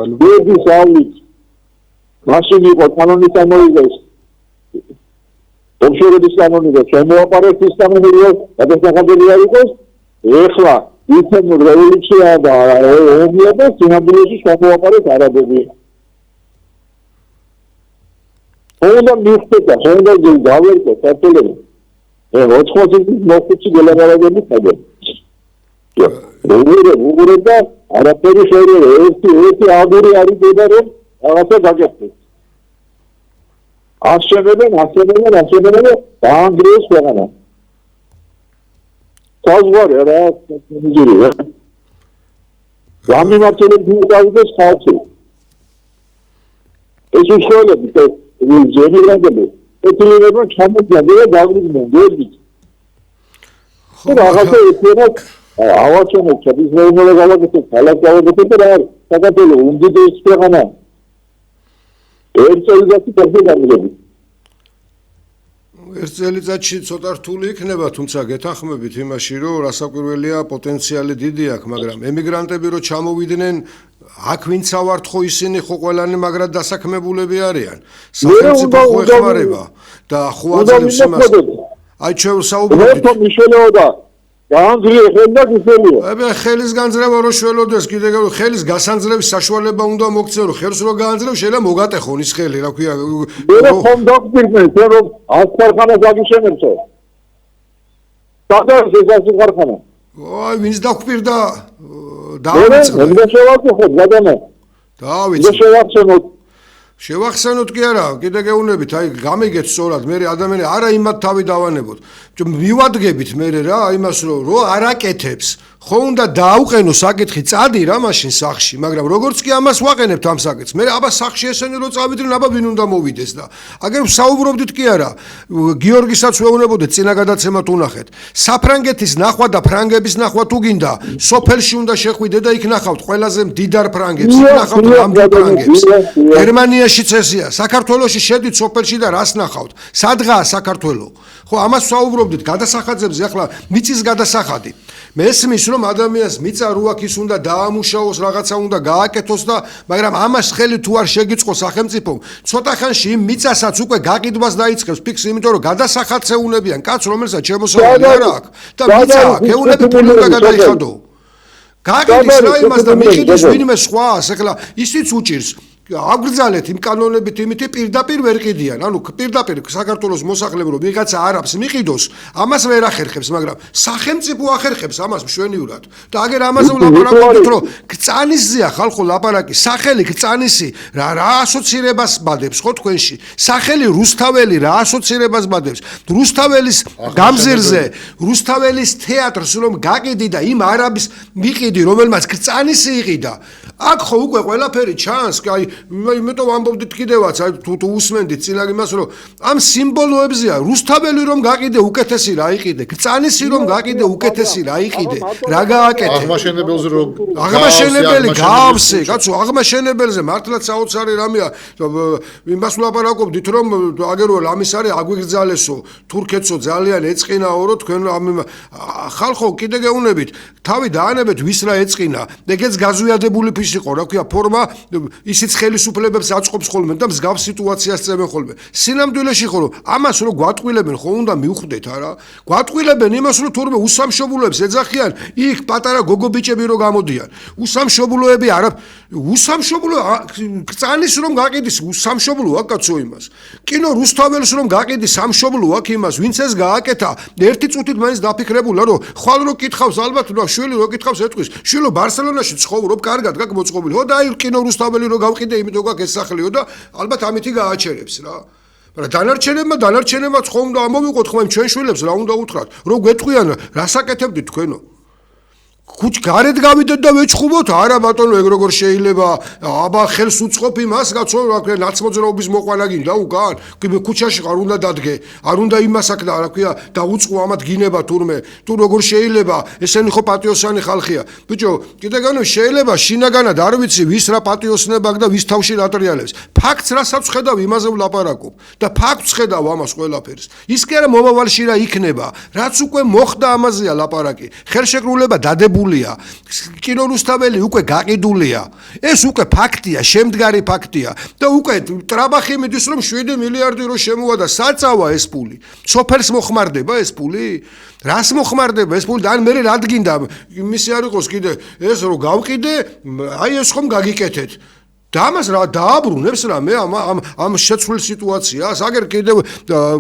Speaker 4: ავით მაშინ იყო კანონის ამოიღეს ოფშორების კანონი და შემოაპარეს კანონი და დასახადები არ იყოს ეხლა იცენ რევოლუცია და ომია და სინამდვილეში შემოაპარეს არაბები უნდა მიხვდა უნდა გავერკო საქართველოს 80 მოხუცი გელაპარაკები ხდება უგურე და არაფერი შეიძლება ერთი აგური არის და რომ რაღაცა გაგეხდეს აშენებენ დაანგრიეს ქვეყანა საზღვარი რა მიზერია გამიმართლებს მიყავდეს ხალხი ეს უცხოელები ზემირაგები ეთილერება ჩამოდგა და დაგვიდნენ გერგით ხო რაღაცა ეცემა ავაჩენებს ის მეუბნება გავაკეთებ ქალაქავებთ და რა არის საქართველოს უმდიდრესი ქვეყანა ერთ წელიწადში ფერზე გამიგები
Speaker 3: ერთ წელიწადში ცოტა რთული იქნება თუმცა გეთანხმებით იმაში რომ რასაკვირველია პოტენციალი დიდი აქვს მაგრამ ემიგრანტები რო ჩამოვიდნენ აქ ვინც ავართ ხო ისინი ხო ყველანი მაგრად დასაქმებულები არიან სახელმწიფო ხო ეხმარება და ხო აძლევს იმას აი ჩვენ საუბრობთ
Speaker 4: მიშველეობა განძრია ხელდა გისელია
Speaker 3: აბა ხელის განძრევა რო შველოდეს კიდე ხელის გასანძრევის საშუალება უნდა მოგცე რომ ხელს რო გაანძრევ შეიძლება მოგატეხონ ის ხელი რა ქვია
Speaker 4: მე ხომ დაგფირმე რომ ასკარხანა გაგიშენებსო სადაც ეს ასკარხანა
Speaker 3: აი ვინც დაგფირდა
Speaker 4: დავიწყე მე შევახსენოთ გადამა
Speaker 3: დავიწყე შევახსენოთ კი არა კიდე გეუბნებით აი გამიგეთ სწორად მე ადამიანი არა იმათ თავი დავანებოთ მივადგებით მე რა იმას რომ არაკეთებს ხო უნდა დააუყენო საკითხი წადი რა მაშინ სახში, მაგრამ როგორც კი ამას ვაყენებთ ამ საკითხს, მე აბა სახში ესენი რო წავიდნენ, აბა ვინ უნდა მოვიდეს და აგერ საუბრობდით კი არა, გიორგისაც ვეუბნებოდეთ წინა გადაცემად უნახეთ. საფრანგეთის ნახვა და ფრანგების ნახვა თუ გინდა, სოფელში უნდა შეხვიდე და იქ ნახავთ ყველაზე მდიდარ ფრანგებს, იქ ნახავთ რამდენ ფრანგებს. გერმანიაშიც ესეა, საქართველოში შედით სოფელში და რას ნახავთ? სადღაა საქართველო? ხო, ამას საუბრობდით გადასახაძებზე, ახლა მიწის გადასახადი. მესმის რომ ადამიანს მიწა რო აქ ის უნდა დაამუშავოს, რაღაცა უნდა გააკეთოს და მაგრამ ამას ხელი თუ არ შეგიწყო სახელმწიფომ, ცოტა ხანში იმ მიწასაც უკვე გაყიდვას დაიწყებს ფიქს, იმიტომ რომ გადასახადს ეუნებიან კაცს, რომელსაც შემოსავალი არ აქვს და მიწა აქ ეუნები ფული უნდა გადაიხადო. გაყიდის რა იმას და მიყიდეს ვინმე სხვას, ახლა ისიც უჭირს აგრძალეთ იმ კანონებით იმითი პირდაპირ ვერ ყიდიან, ანუ პირდაპირ საქართველოს მოსახლეობა რომ ვიღაცა არაბს მიყიდოს, ამას ვერ ახერხებს, მაგრამ სახელმწიფო ახერხებს ამას მშვენივრად. და აგერ ამაზე ვლაპარაკობთ, რომ გწანისზეა ხალხო ლაპარაკი, სახელი გწანისი რა ასოცირებას ბადებს ხო თქვენში? სახელი რუსთაველი რა ასოცირებას ბადებს? რუსთაველის გამზირზე, რუსთაველის თეატრს რომ გაყიდი და იმ არაბის მიყიდი, რომელმაც გწანისი იყიდა. აქ ხო უკვე ყველაფერი ჩანს, აი იმიტომ ამბობდით კიდევაც, აი თუ უსმენდით წინა იმას, რომ ამ სიმბოლოებზეა რუსთაველი რომ გაყიდე უკეთესი რა იყიდე, გწანისი რომ გაყიდე უკეთესი რა იყიდე, რა გააკეთე.
Speaker 1: აღმაშენებელზე რომ
Speaker 3: აღმაშენებელი გავსე, კაცო, აღმაშენებელზე მართლაც საოცარი რამეა. იმას ვლაპარაკობდით, რომ აგერო ამის არის აგვიგრძალესო, თურქეთსო ძალიან ეწყინაო, რომ თქვენ ხალხო კიდე გეუნებით, თავი დაანებეთ ვის რა ეწყინა, ეგეც გაზვიადებული იყო, რა ქვია, ფორმა ისიც ხელისუფლებებს აწყობს ხოლმე და მსგავს სიტუაციას წევენ ხოლმე. სინამდვილეში ხო რომ ამას რო გვატყვილებენ, ხო უნდა მივხვდეთ არა? გვატყვილებენ იმას, რომ თურმე უსამშობლოებს ეძახიან, იქ პატარა გოგობიჭები რო გამოდიან. უსამშობლოები არა, უსამშობლო წანის რომ გაყიდის, უსამშობლო აქ კაცო იმას. კინო რუსთაველს რომ გაყიდის, სამშობლო აქ იმას, ვინც ეს გააკეთა, ერთი წუთით მაინც დაფიქრებულა, რომ ხვალ რო კითხავს ალბათ, შვილი რო კითხავს ეთქვის, შვილო ბარსელონაში ცხოვრობ, კარგად გაკ მოწყობილი. ხო და აი კინო რუსთაველი რო გავყიდე, იმიტომ გაქვს ეს სახლიო და ალბათ ამითი გააჩერებს რა. მაგრამ დანარჩენებმაც ხო უნდა ამოვიყოთ ხომ იმ ჩვენ შვილებს რა უნდა უთხრათ, რო გვეტყვიან რას აკეთებდით თქვენო? ხუთ გარეთ გავიდეთ და ვეჭხუბოთ, არა ბატონო, ეგ როგორ შეიძლება? აბა ხელს უწყობ იმას, კაცო, რა ქვია, ნაცმოძრაობის მოყვანა გინდა უკან? ქუჩაში ხარ უნდა დადგე, არ უნდა იმას აქ და რა ქვია, დაუწყო ამათ გინება თურმე. თუ როგორ შეიძლება? ესენი ხო პატიოსანი ხალხია. ბიჭო, კიდე განო შეიძლება შინაგანად არ ვიცი ვის რა პატიოსნება აქვს და ვის თავში რა ტრიალებს. ფაქტს რასაც ხედავ, იმაზე ვლაპარაკობ და ფაქტს ხედავ ამას ყველაფერს. ის კი არა მომავალში რა იქნება, რაც უკვე მოხდა ამაზეა ლაპარაკი. ხელშეკრულება დადებული კინო რუსთაველი უკვე გაყიდულია. ეს უკვე ფაქტია, შემდგარი ფაქტია და უკვე ტრაბახი მიდის რომ 7 მილიარდი რო შემოვა და საწავა ეს ფული. სოფელს მოხმარდება ეს ფული? რას მოხმარდება ეს ფული? ან მე რა დგინდა? იმისი არ იყოს კიდე ეს რო გავყიდე, აი ეს ხომ გაგიკეთეთ. და ამას რა დააბრუნებს რამე ამ შეცვლილ სიტუაციას? აგერ კიდევ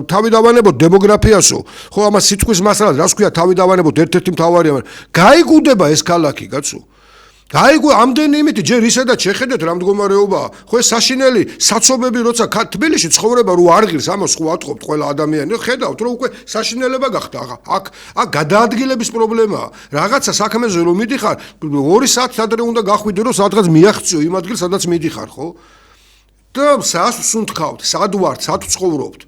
Speaker 3: თავი დავანებოთ დემოგრაფიასო. ხო, ამას სიტყვის მასალად რას ქვია თავი დავანებოთ ერთ-ერთი მთავარია, მაგრამ გაიგუდება ეს ქალაქი, კაცო. გაიგო ამდენი იმით ჯერ ისედაც შეხედეთ რა მდგომარეობაა. ხო ეს საშინელი საცობები როცა თბილისში ცხოვრება რო არ ღირს, ამას ხო ატყობთ ყველა ადამიანი. ხედავთ რომ უკვე საშინელება გახდა. აქ გადაადგილების პრობლემაა. რაღაცა საქმეზე რომ მიდიხარ, 2 საათი ადრე უნდა გახვიდე რომ სადღაც მიაღწიო იმ ადგილს, სადაც მიდიხარ, ხო? და სას უსუნთქავთ, სად ვართ, სად ცხოვრობთ?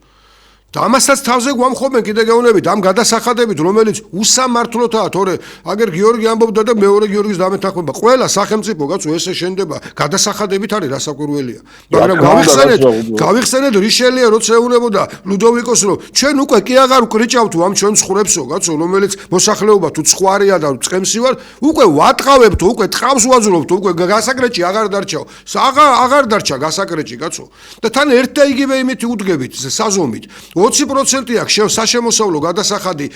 Speaker 3: და ამასაც თავზე გვამხობენ კიდე გეუბნებით ამ გადასახადებით, რომელიც უსამართლოთაა, თორე აგერ გიორგი ამბობდა და მეორე გიორგის დამეთანხმება. ყველა სახელმწიფო კაცო ესე შენდება გადასახადებით არის რასაკვირველია. მაგრამ გავიხსენეთ რიშელია როცა ეუბნებოდა ლუდოვიკოს რომ ჩვენ უკვე კი აღარ ვკრიჭავთ ამ ჩვენ ცხვრებსო კაცო, რომელიც მოსახლეობა თუ ცხوارია და წყემსი ვარ, უკვე ვატყავებთ, უკვე ტყავს ვაძრობთ, უკვე გასაკრეჭი აღარ დარჩაო. აღარ დარჩა გასაკრეჭი კაცო. და თან ერთ და იგივე იმით უდგებით საზომით. 20% აქვს საშემოსავლო გადასახადი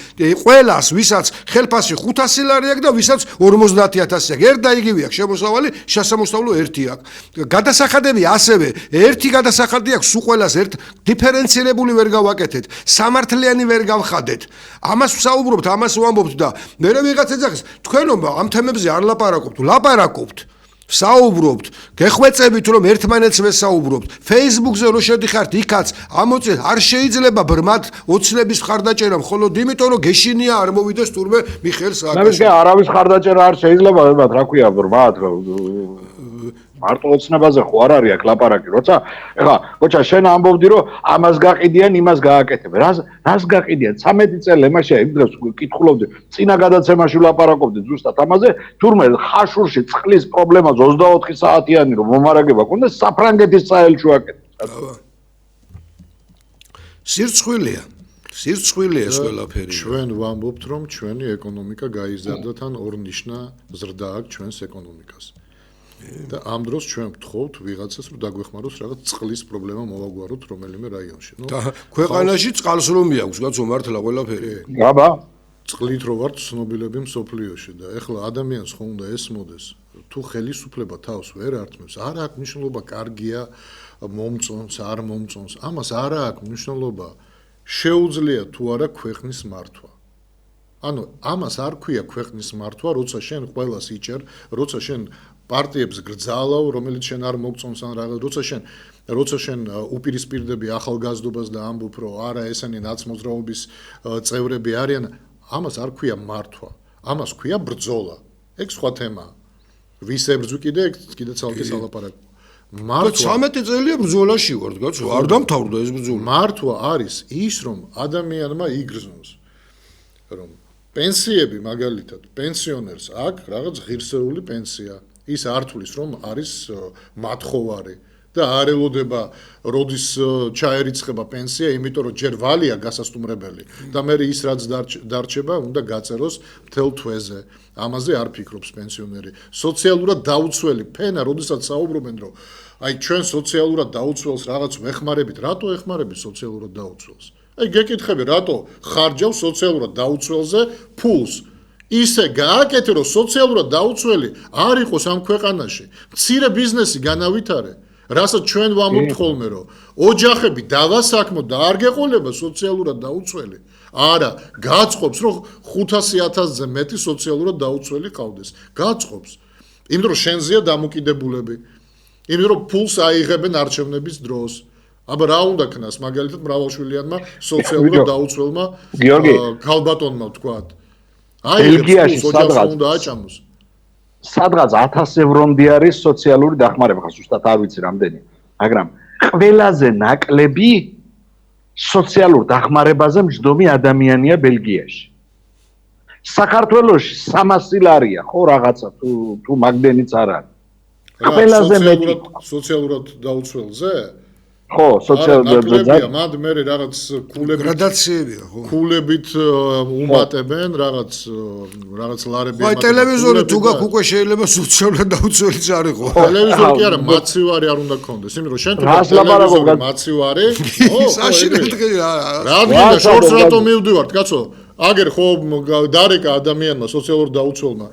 Speaker 3: ყველას, ვისაც ხელფასი 500 ლარი აქვს და ვისაც 50,000 აქვს. ერთ და იგივე აქვს შემოსავალი, შესამოსავლო ერთი აქვს. გადასახადები ასევე, ერთი გადასახადი აქვს სულ ყველას ერთ დიფერენცირებული ვერ გავაკეთეთ, სამართლიანი ვერ გავხადეთ. ამას ვსაუბრობთ, ამას ვამბობთ და მე ვიღაც ეძახის, თქვენო ამ თემებზე არ ლაპარაკობთ, ლაპარაკობთ. საუბრობთ, გეხვეწებით რომ ერთმანეთს ვესაუბრობთ. Facebook-ზე რო შედიხართ, იქაც ამოწეთ, არ შეიძლება ბრმად ოცნების ხარდაჭერა, მხოლოდ იმიტომ რომ გეშინია არ მოვიდეს თურმე მიხეილ სააკაშვილი.
Speaker 2: არავის ხარდაჭერა არ შეიძლება, რა ქვია ბრმად. მარტო ოცნებაზე ხო არ არის აქ ლაპარაკი, როცა ეხლა კოჩა შენ ამბობდი რომ ამას გაყიდიან, იმას გააკეთებენ. რას გაყიდიან? 13 წელი იმაშია იმ დროს კითხულობდი, წინა გადაცემაში ვლაპარაკობდი ზუსტად ამაზე, თურმე ხაშურში წყლის პრობლემას 24 საათიანი რომ მომარაგება კონდეს საფრანგეთის საელჩო აკეთებს.
Speaker 3: სირცხვილია ეს ყველაფერი.
Speaker 1: ჩვენ ვამბობთ რომ ჩვენი ეკონომიკა გაიზარდა თან ორნიშნა ზრდა აქვს ჩვენს ეკონომიკას. და ამ დროს ჩვენ ვთხოვთ ვიღაცას რომ დაგვეხმაროს რაღაც წყლის პრობლემა მოვაგვაროთ რომელიმე რაიონში.
Speaker 3: და ქვეყანაში წყალს რომ მიაქვს, კაცო მართლა ყველაფერი.
Speaker 2: გაბა
Speaker 1: წყლით რო ვართ ცნობილები მსოფლიოში და ეხლა ადამიანს ხო უნდა ესმოდეს თუ ხელისუფლება თავს ვერ ართმევს, არ აქვს მნიშვნელობა კარგია მომწონს, არ მომწონს. ამას არ აქვს მნიშვნელობა შეუძლია თუ არა ქვეყნის მართვა. ანუ ამას არ ქვია ქვეყნის მართვა, როცა შენ ყველას იჭერ, როცა შენ პარტიებს გრძალავ, რომელიც შენ არ მოგწონს ან რაღაც, როცა შენ უპირისპირდები ახალგაზრდობას და ამბობ, რომ არა ესენი ნაცმოძრაობის წევრები არიან, ამას არ ქვია მართვა. ამას ქვია ბრძოლა. ეგ სხვა თემაა. ვის ებრძვი კიდე ცალკე სალაპარაკო.
Speaker 3: მართვა 13 წელია ბრძოლაში ვარ, კაცო, არ დამთავრდა ეს ბრძოლა.
Speaker 1: მართვა არის ის, რომ ადამიანმა იგრძნოს, რომ პენსიები მაგალითად, პენსიონერს აქვს რაღაც ღირსეული პენსია. ის ართulis რომ არის მათხოვარი და არ ელოდება როდის ჩაერიცხება პენსია, იმიტომ რომ ჯერ ვალია გასასტუმრებელი და მე ის რაც დარჩება, უნდა გაწეროს მთელ თვეზე. ამაზე არ ფიქრობს პენსიონერი. სოციალურად დაუცველი ფენა, როდესაც საუბრობენ, რომ აი ჩვენ სოციალურად დაუცველს რაღაც ვეხმარებით, რატო ეხმარები სოციალურად დაუცველს? აი გეკითხები, რატო ხარჯავ სოციალურად დაუცველზე ფულს? ისე გააკეთე, რომ სოციალურად დაუცველი არ იყოს ამ ქვეყანაში. მცირე ბიზნესი განავითარე, რასაც ჩვენ ვამბობთ ხოლმე, რომ ოჯახები დავასაქმოთ და არ გეყოლება სოციალურად დაუცველი. არა, გაწყობს, რომ 500,000-ზე მეტი სოციალურად დაუცველი ყავდეს. გაწყობს. იმიტომ რომ შენზეა დამოკიდებულები. იმიტომ რომ ფულს აიღებენ არჩევნების დროს. აბა რა უნდა ქნას, მაგალითად მრავალშვილიანმა სოციალურად დაუცველმა ქალბატონმა ვთქვათ.
Speaker 2: ბელგიაში სადღაც 1000 ევრომდე არის სოციალური დახმარება, ხა ზუსტად არ ვიცი რამდენი, მაგრამ ყველაზე ნაკლები სოციალურ დახმარებაზე მჯდომი ადამიანია ბელგიაში. საქართველოში 300 ლარია, ხო რაღაცა თუ მაგდენიც არ არის. ყველაზე მეტი
Speaker 1: სოციალურად დაუცველზე?
Speaker 2: ხო, სოციალურად
Speaker 1: მანდ მე რაღაც კულებით
Speaker 3: გრადაციებია, ხო.
Speaker 1: კულებით უმატებენ რაღაც ლარები.
Speaker 3: აი ტელევიზორი თუ გაქვს უკვე შეიძლება სოციალურად დაუცველიც არ იყო.
Speaker 1: ტელევიზორი კი არა, მაცივარი არ უნდა გქონდეს, იმიტომ რომ შენ თუ ტელევიზორი მაცივარი,
Speaker 3: საშინელი დღეა.
Speaker 1: რადგან შორს რატო მივდივართ, კაცო? აგერ ხო დარეკა ადამიანმა სოციალურ დაუცველმა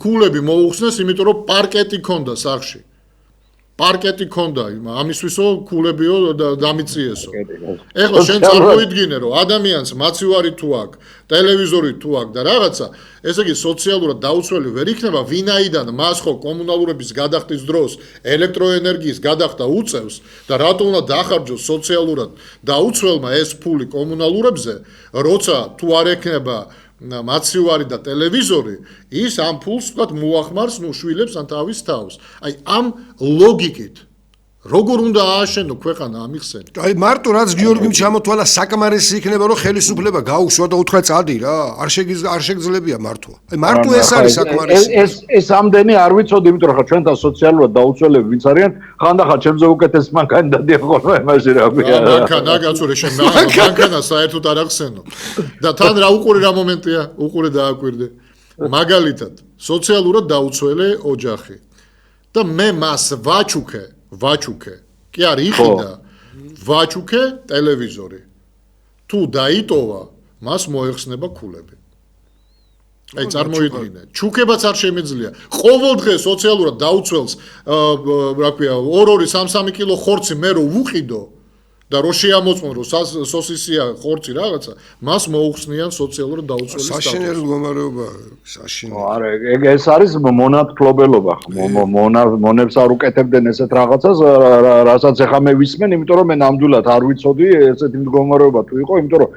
Speaker 1: კულები მოუხსნეს, იმიტომ რომ პარკეტი ქონდა სახში. პარკეტი ქონდა, ამისთვისო კულებიო დამიწიესო. ეხლა შენ წარმოიდგინე, რომ ადამიანს მაცივარი თუ აქვს, ტელევიზორი თუ აქვს და რაღაცა, ესე იგი სოციალურად დაუცველი ვერ იქნება, ვინაიდან მას ხო კომუნალურების გადახდის დროს ელექტროენერგიის გადახდა უწევს და რატო უნდა დახარჯოს სოციალურად დაუცველმა ეს ფული კომუნალურებზე, როცა თუ არ ექნება მაცივარი და ტელევიზორი, ის ამ ფულს ვთქვათ მოახმარს შვილებს ან თავის თავს. აი ამ ლოგიკით როგორ უნდა ააშენო ქვეყანა ამიხსენით?
Speaker 3: აი მარტო რაც გიორგიმ ჩამოთვალა საკმარისი იქნება რომ ხელისუფლება გაუშვა და უთხრა წადი რა, არ შეგძლებია მართვა. აი მარტო ეს არის საკმარისი.
Speaker 2: ეს ამდენი არ ვიცოდი, იმიტომ რომ ჩვენთან სოციალურად დაუცველები ვინც არიან, ხანდახან ჩემზე უკეთეს მანქანადადიან ხოლმე მაშინ რა ქვია.
Speaker 1: მანქანა გაწურე შენ მანქანა საერთოდ არ ახსენო. და თან რა უყური რა მომენტია, უყური დააკვირდე. მაგალითად, სოციალურად დაუცველი ოჯახი. და მე მას ვაჩუქე, კი არ იყიდა, ვაჩუქე ტელევიზორი. თუ დაიტოვა, მას მოეხსნება კულები. აი წარმოიდგინე, ჩუქებაც არ შემიძლია. ყოველდღე სოციალურად დაუცველს, რა ქვია, 2-3 კილო ხორცი მე რო ვუყიდო, და რო შეამოწმონ რომ სოსისია ხორცი რაღაცა მას მოუხსნიან სოციალურ დაუცველი სტატუსი.
Speaker 3: საშინელი მდგომარეობა, საშინელი.
Speaker 2: არა, ეს არის მონათმფლობელობა. მონებს არ უკეთებდნენ ესეთ რაღაცას, რასაც ეხა მე ვისმენ, იმიტომ რომ მე ნამდვილად არ ვიცოდი ესეთი მდგომარეობა თუ იყო, იმიტომ რომ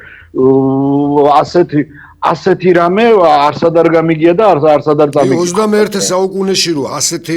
Speaker 2: ასეთი რამე არსად არ გამიგია და არსად არ წამიგია.
Speaker 3: 21 საუკუნეში რო ასეთი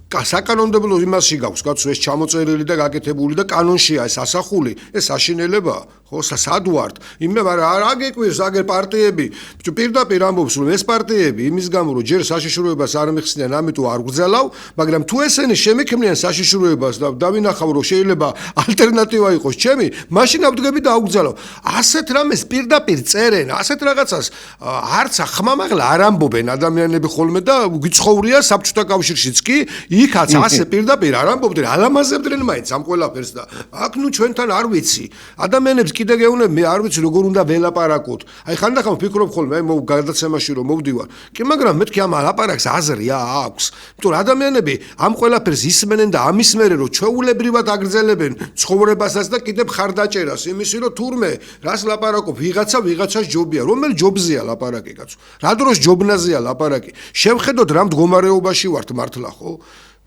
Speaker 3: საკანონმდებლო იმაში გაქვს, კაცო, ეს ჩამოწერილი და გაკეთებული და კანონშია ეს ასახული, ეს საშინელება, ხო, სადვარდ. იმე რა გეკვირს აგერ პარტიები, პირდაპირ ამბობს, რომ ეს პარტიები იმის გამო, რომ ჯერ საშიშროებას არ მიხსნიან, ამიტომ არ გძალავ, მაგრამ თუ ესენი შემექმნიან საშიშროებას და დავინახავ, რომ შეიძლება ალტერნატივა იყოს ჩემი, მაშინ ავდგები და ავგძალავ. ასეთ რამეს პირდაპირ წერენ, ასეთ რაღაცას არც ხმამაღლა არ ამბობენ ადამიანები ხოლმე და გიცხოვრია საბჭოთა კავშირშიც კი იქაც ასე პირდაპირ არ ამბობდნენ, ალამაზებდნენ მაინც ამ ყველაფერს და აქ ნუ ჩვენთან არ ვიცი. ადამიანებს კიდე გეუბნები, მე არ ვიცი როგორ უნდა ველაპარაკოთ. აი ხანდახან ვფიქრობ ხოლმე, აი გადაცემაში რომ მოვდივარ. კი, მაგრამ მეთქი ამ ლაპარაკს აზრი აქვს. იმიტომ რომ ადამიანები ამ ყველაფერს ისმენენ და ამის მერე რომ ჩვეულებრივად აგრძელებენ ცხოვრებასაც და კიდე მხარდაჭერას, იმისი რომ თურმე რას ლაპარაკობ, ვიღაცას ჯობია, რომელ ჯობზეა ლაპარაკი კაცო? რა დროს ჯობნაზეა ლაპარაკი? შევხედოთ რა მდგომარეობაში ვართ მართლა, ხო?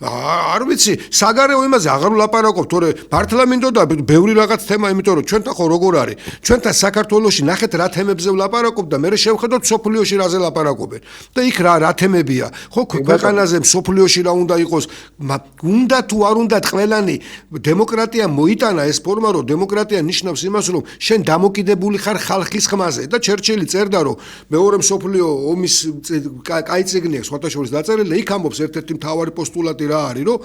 Speaker 3: არ ვიცი, საგარეო იმაზე აღარ ვლაპარაკობ, თორე მართლა მინდოდა ბევრი რაღაც თემა, იმიტომ რომ ჩვენთან ხო როგორ არის? ჩვენთან საქართველოში ნახეთ რა თემებზე ვლაპარაკობ და მე შევხედოთ სოფლიოში რაზე ლაპარაკობენ. და იქ რა თემებია? ხო, ქვეყანაზე სოფლიოში რა უნდა იყოს? უნდა თუ არ უნდა ყველანი დემოკრატია მოიტანა ეს ფორმა, რომ დემოკრატია ნიშნავს იმას, რომ შენ დამოკიდებული ხარ ხალხის ხმაზე და ჩერჩილი წერდა, რომ მეორე მსოფლიო ომის კაი წიგნი აქვს, სხვათა შორის დაწერილი და იქ ამბობს ერთ-ერთი მთავარი პოსტულატი რა არის, რომ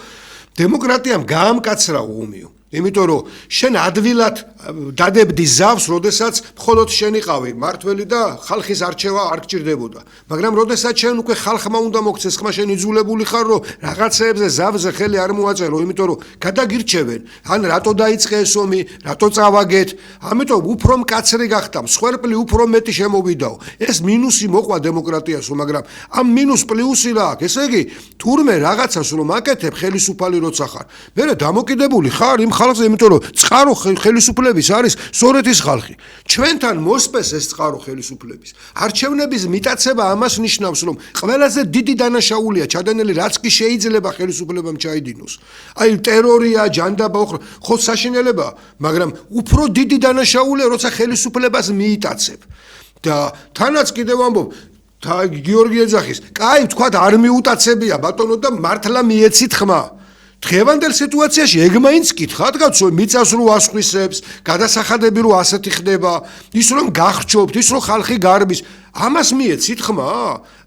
Speaker 3: დემოკრატიამ გაამკაცრა ომიო. იმიტომ რომ შენ ადვილად დადებდი ზავს, როდესაც მხოლოდ შენ იყავი მართველი და ხალხის არჩევა არ გჭირდებოდა. მაგრამ როდესაც შენ უკვე ხალხმა უნდა მოქცეს ხმა, შენ იძულებული ხარ, რომ რაღაცეებზე ზავზე ხელი არ მოაწერო, იმიტომ რომ გადაგირჩევენ, ან რატო დაიწყე ეს ომი, რატო წავაგეთ, ამიტომ უფრო მკაცრი გახდა, მსხვერპლი უფრო მეტი შემოვიდაო. ეს მინუსი მოყვა დემოკრატიასო, მაგრამ ამ მინუს პლუსი რა აქვს? ესე იგი, თურმე რაღაცას რომ აკეთებ, ხელისუფალი როცა ხარ, მერე დამოკიდებული ხარ იმ ხალხზე, იმიტომ რომ წყარო ხელისუფლების არის სორეთის ხალხი. ჩვენთან მოსპეს ეს წყარო ხელისუფლების. არჩევნების მიტაცება ამას ნიშნავს, რომ ყველაზე დიდი დანაშაულია ჩადენილი, რაც კი შეიძლება ხელისუფლებამ ჩაიდინოს. აი ტერორია, ჯანდაბა, ხო საშინელებაა, მაგრამ უფრო დიდი დანაშაულია, როცა ხელისუფლებას მიიტაცებ. და თანაც კიდევ ამბობ გიორგი ეძახის, კაი, თქვათ არ მიუტაცებია ბატონო და მართლა მიეცით ხმა. დღევანდელ სიტუაციაში ეგ მაინც კითხავთ, კაცო, მიწას რო ასხვისებს, გადასახადები რო ასეთი ხდება, ის რომ გახჩობთ, ის რომ ხალხი გარბის, ამას მიეცით ხმა?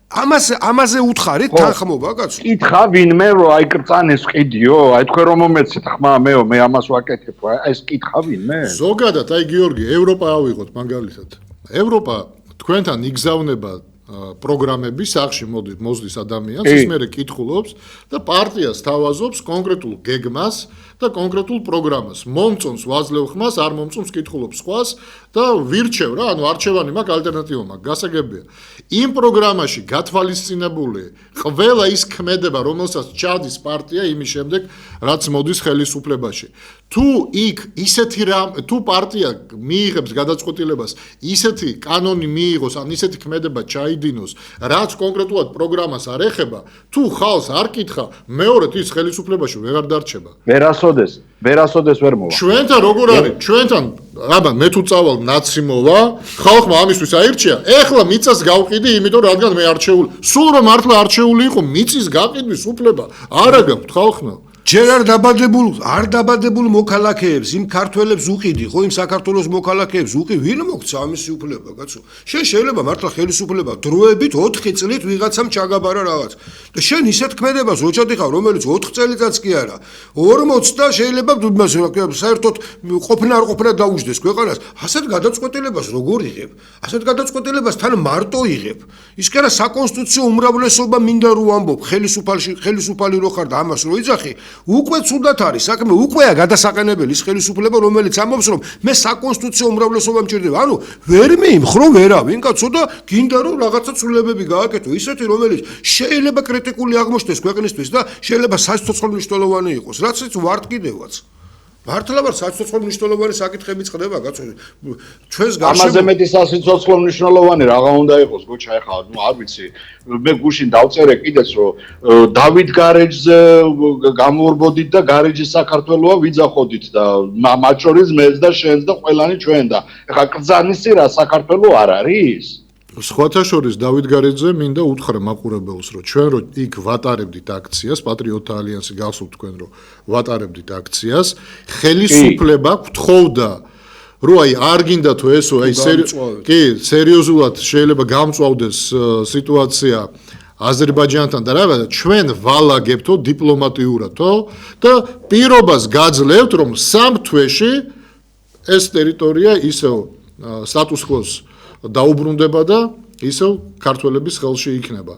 Speaker 3: ამაზე უთხარით თანხმობა, კაცო? კითხა
Speaker 2: ვინმე რომ აი კრწანეს ყიდიო, აი თქვენ რომ მომეცით ხმა, მე ამას ვაკეთებ, ეს კითხა ვინმე?
Speaker 1: ზოგადად, აი გიორგი, ევროპა ავიღოთ მაგალითად. ევროპა თქვენთან იგზავნება პროგრამები სახში მოზლის ადამიანს, ის მერე კითხულობს და პარტიას თავაზობს კონკრეტულ გეგმას და კონკრეტულ პროგრამას. მომწონს ვაძლევ ხმას, არ მომწონს კითხულობს სხვას და ვირჩევ რა, ანუ არჩევანი მაქვს, ალტერნატივა მაქვს, გასაგებია. იმ პროგრამაში გათვალისწინებული ყველა ის ქმედება, რომელსაც ჩადის პარტია იმის შემდეგ, რაც მოდის ხელისუფლებაში. თუ იქ ისეთი თუ პარტია მიიღებს გადაწყვეტილებას, ისეთი კანონი მიიღოს, ან ისეთი ქმედება ჩაიდინოს, რაც კონკრეტულად პროგრამას არ ეხება, თუ ხალხს არ კითხა, მეორედ ის ხელისუფლებაში ვეღარ დარჩება.
Speaker 2: ვერასოდეს ვერ მოვა.
Speaker 1: ჩვენთან როგორ არის? ჩვენთან აბა მე თუ წავალ ნაცი მოვა, ხალხმა ამისთვის აირჩია, ეხლა მიწას გავყიდი, იმიტომ რადგან მე არჩეული. სულ რომ მართლა არჩეული იყო, მიწის გაყიდვის უფლება არ აქვს ხალხმა.
Speaker 3: ჯერ არ დაბადებულ მოქალაქეებს, იმ ქართველებს უყიდი, ხო, იმ საქართველოს მოქალაქეებს უყი, ვინ მოგცა ამისი უფლება, კაცო? შენ შეიძლება მართლა ხელისუფლება დროებით 4 წლით ვიღაცამ ჩაგაბარა რაღაც. და შენ ისეთ ქმედებას როჭად იყავ, რომელიც 4 წელიწადს კი არა, 40 და შეიძლება საერთოდ ყოფნა არ ყოფნა დაუждდეს ქვეყანას. ასეთ გადაწყვეტილებას როგორ იღებ? ასეთ გადაწყვეტილებას თან მარტო იღებ. ის კი არა საკონსტიტუციო უმრავლესობა მინდა რო ამბობ, ხელისუფალი რო ხარ და ამას რო იძახი, უკვე ცუდად არის საქმე, ଉପეა გადასაყენებელი ის ხელისუფლება, რომელიც ამბობს, რომ მე საკონსტიტუციო უმრავლესობა მჭირდება. ანუ ვერ მიიმხრო ვერავინ, კაცო, და გინდა რომ რაღაცა ცვლილებები გააკეთო, ისეთი, რომელიც შეიძლება კრიტიკული აღმოჩნდეს ქვეყნისთვის და შეიძლება საცოცხლო მნიშვნელოვანი იყოს, რაც ვართ კიდევაც. მართლა ვარ საცოცხლო მნიშვნელოვანი საკითხები წყდება კაცო ჩვენს
Speaker 2: ამაზე მეტი საცოცხლო მნიშვნელოვანი რაღა უნდა იყოს გოჩა ეხლა არ ვიცი მე გუშინ დავწერე კიდეც რომ დავით გარეჯზე გამოვარბოდით და გარეჯი საქართველოა ვიძახოდით და მათ შორის მეც და შენს და ყველანი ჩვენ და ეხლა კრძანისი რა საქართველო არ არის
Speaker 1: სხვათა შორის დავით გარეჯზე მინდა უთხრა მაყურებელს რომ ჩვენ რო იქ ვატარებდით აქციას პატრიოტთა ალიანსი გახსოვთ თქვენ რომ ვატარებდით აქციას ხელისუფლება გთხოვდა რომ აი არ გინდა თუ ესო აი კი სერიოზულად შეიძლება გამწვავდეს სიტუაცია აზერბაიჯანთან და რაღაცა ჩვენ ვალაგებთო დიპლომატიურადო და პირობას გაძლევთ რომ სამ თვეში ეს ტერიტორია ისევ სტატუს კვოს დაუბრუნდება და ისევ ქართველების ხელში იქნება.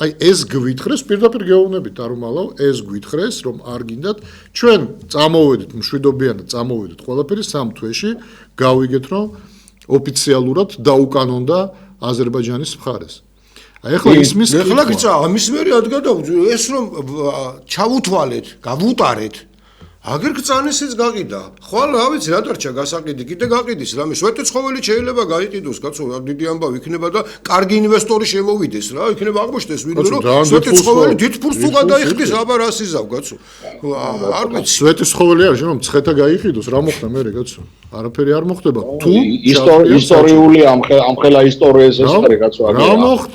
Speaker 1: აი ეს გვითხრეს პირდაპირ გეუბნებით არუმალავ, ეს გვითხრეს რომ არ გინდათ ჩვენ წამოვედით მშვიდობიანად წამოვედით ყველაფერი სამ თვეში გავიგეთ რომ ოფიციალურად დაუკანონდა აზერბაიჯანის მხარეს. აი ახლა ისმის
Speaker 3: ახლა გიწა ამის მერე ადგა ეს რომ ჩავუთვალეთ, გავუტარეთ აგერ გწანისიც გაყიდა. ხვალ რა ვიცი რა დარჩა გასაყიდი, კიდე გაყიდის რამე. სვეტი ცხოველი შეიძლება გაიყიდოს, კაცო, დიდი ამბავი იქნება და კარგი ინვესტორი შემოვიდეს რა, იქნება აღმოჩნდეს ვინმე რომ სვეტი ცხოველი დიდ ფულს თუ გადაიხდის, აბა რა სიზავ, კაცო. არ ვიცი.
Speaker 1: სვეტი ცხოველი არის, რომ მცხეთა გაიყიდოს, რა მოხდა მერე, კაცო? არაფერი არ მოხდება. თუ
Speaker 2: ისტორიული ამხელა ისტორია ეს არის, კაცო,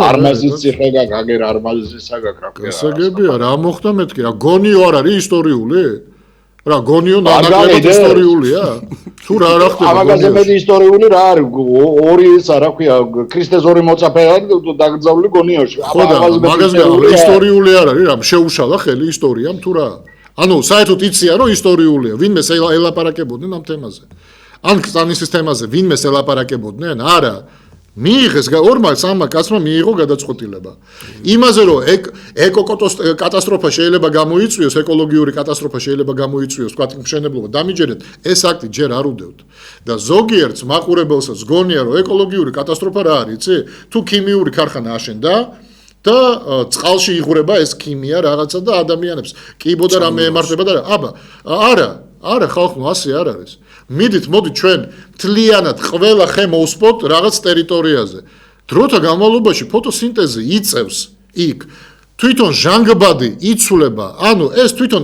Speaker 2: არმაზის ციხე გაგერ არმაზის საგაკრა.
Speaker 1: გასაგებია, რა მოხდა მეთქი, რა გონიო არ არის ისტორიული? რა გონიო ნანაკლებად ისტორიულია? თუ რა ხდება?
Speaker 2: ამაგაზე მეტი ისტორიული რა არის? ორი ისა რა ქვია, ქრისტეს ორი მოწაფე არის დაგძავლილი გონიოში.
Speaker 1: მაგაზე ისტორიული არ არის, რა შეუშალა ხელი ისტორიამ თუ რა? ანუ საერთოდ იციან რომ ისტორიულია, ვინმე ელაპარაკებოდნენ ამ თემაზე. ან კწანისის თემაზე ვინმე ელაპარაკებოდნენ? არა. მიიღეს ორმა სამმა კაცმა მიიღო გადაწყვეტილება. იმაზე რომ კატასტროფა შეიძლება გამოიწვიოს, ეკოლოგიური კატასტროფა შეიძლება გამოიწვიოს, თქვა მშენებლობა დამიჯერეთ, ეს აქტი ჯერ არ უდევთ. და ზოგიერთს მაყურებელსაც გონია რომ ეკოლოგიური კატასტროფა რა არის, იცი? თუ ქიმიური ქარხანა აშენდა და წყალში იღვრება ეს ქიმია რაღაცა და ადამიანებს კიბოდა რამე ემართება და აბა არა ხალხო ასე არ არის. მიდით მოდი ჩვენ მთლიანად ყველა ხე მოვსპოთ რაღაც ტერიტორიაზე. დროთა განმავლობაში ფოტოსინტეზი იწევს იქ. თვითონ ჟანგბადი იცვლება, ანუ ეს თვითონ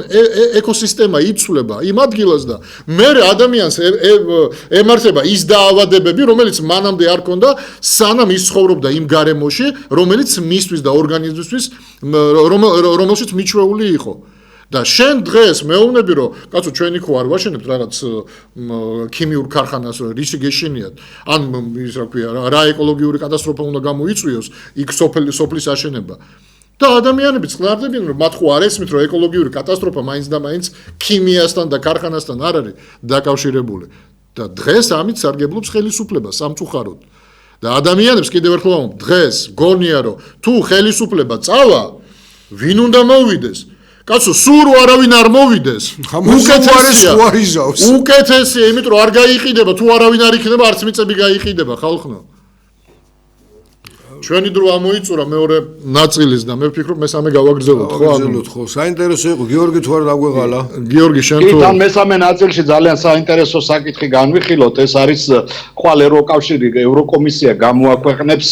Speaker 1: ეკოსისტემა იცვლება იმ ადგილას და მერე ადამიანს ემართება ის დაავადებები, რომელიც მანამდე არ ქონდა, სანამ ის ცხოვრობდა იმ გარემოში, რომელიც მისთვის და ორგანიზმისთვის რომელშიც მიჩვეული იყო. და შენ დღეს მეუბნები რომ კაცო ჩვენი ხო არ ვაშენებთ რაღაც ქიმიურ ქარხანას რისი გეშინიათ ან ის რა ქვია რა ეკოლოგიური კატასტროფა უნდა გამოიწვიოს იქ სოფლის აშენება და ადამიანები წყნარდებიან რომ მათ ხო არ ესმით რომ ეკოლოგიური კატასტროფა მაინც და მაინც ქიმიასთან და ქარხანასთან არ არის დაკავშირებული და დღეს ამით სარგებლობს ხელისუფლება სამწუხაროდ და ადამიანებს კიდევ ერთხელ ვამბობ დღეს გონია რომ თუ ხელისუფლება წავა ვინ უნდა მოვიდეს კაცო, სულ არავინ არ მოვიდეს. უკეთესია, იმიტომ რომ არ გაიყიდება, თუ არავინ არ იქნება, არც მიწები გაიყიდება, ხალხო. ჩვენი დრო ამოიწურა მეორე ნაწილის და მე ვფიქრობ მესამე გავაგრძელოთ, ხო?
Speaker 3: გავაგრძელოთ, ხო. საინტერესო იყო, გიორგი თუ არ დაგვეღალა.
Speaker 1: გიორგი, შენ თუ
Speaker 2: თან მესამე ნაწილში ძალიან საინტერესო საკითხი განვიხილოთ, ეს არის ხვალ ევროკავშირი, ევროკომისია გამოაქვეყნებს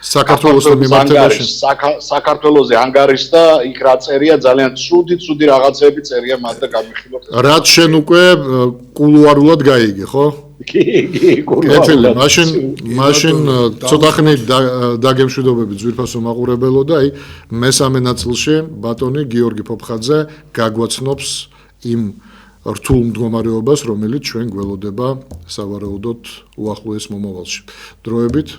Speaker 2: საქართველოს მიმართებაში საქართველოზე ანგარიშს და იქ რა წერია ძალიან ცუდი რაღაცები წერია მათ და გამიხილოთ
Speaker 1: რაც შენ უკვე კულუარულად გაიგე ხო?
Speaker 2: კი
Speaker 1: კეთილი მაშინ ცოტა ხნით დაგემშვიდობები ძვირფასო მაყურებელო და აი მესამე ნაწილში ბატონი გიორგი ფოფხაძე გაგვაცნობს იმ რთულ მდგომარეობას რომელიც ჩვენ გველოდება სავარაუდოდ უახლოეს მომავალში დროებით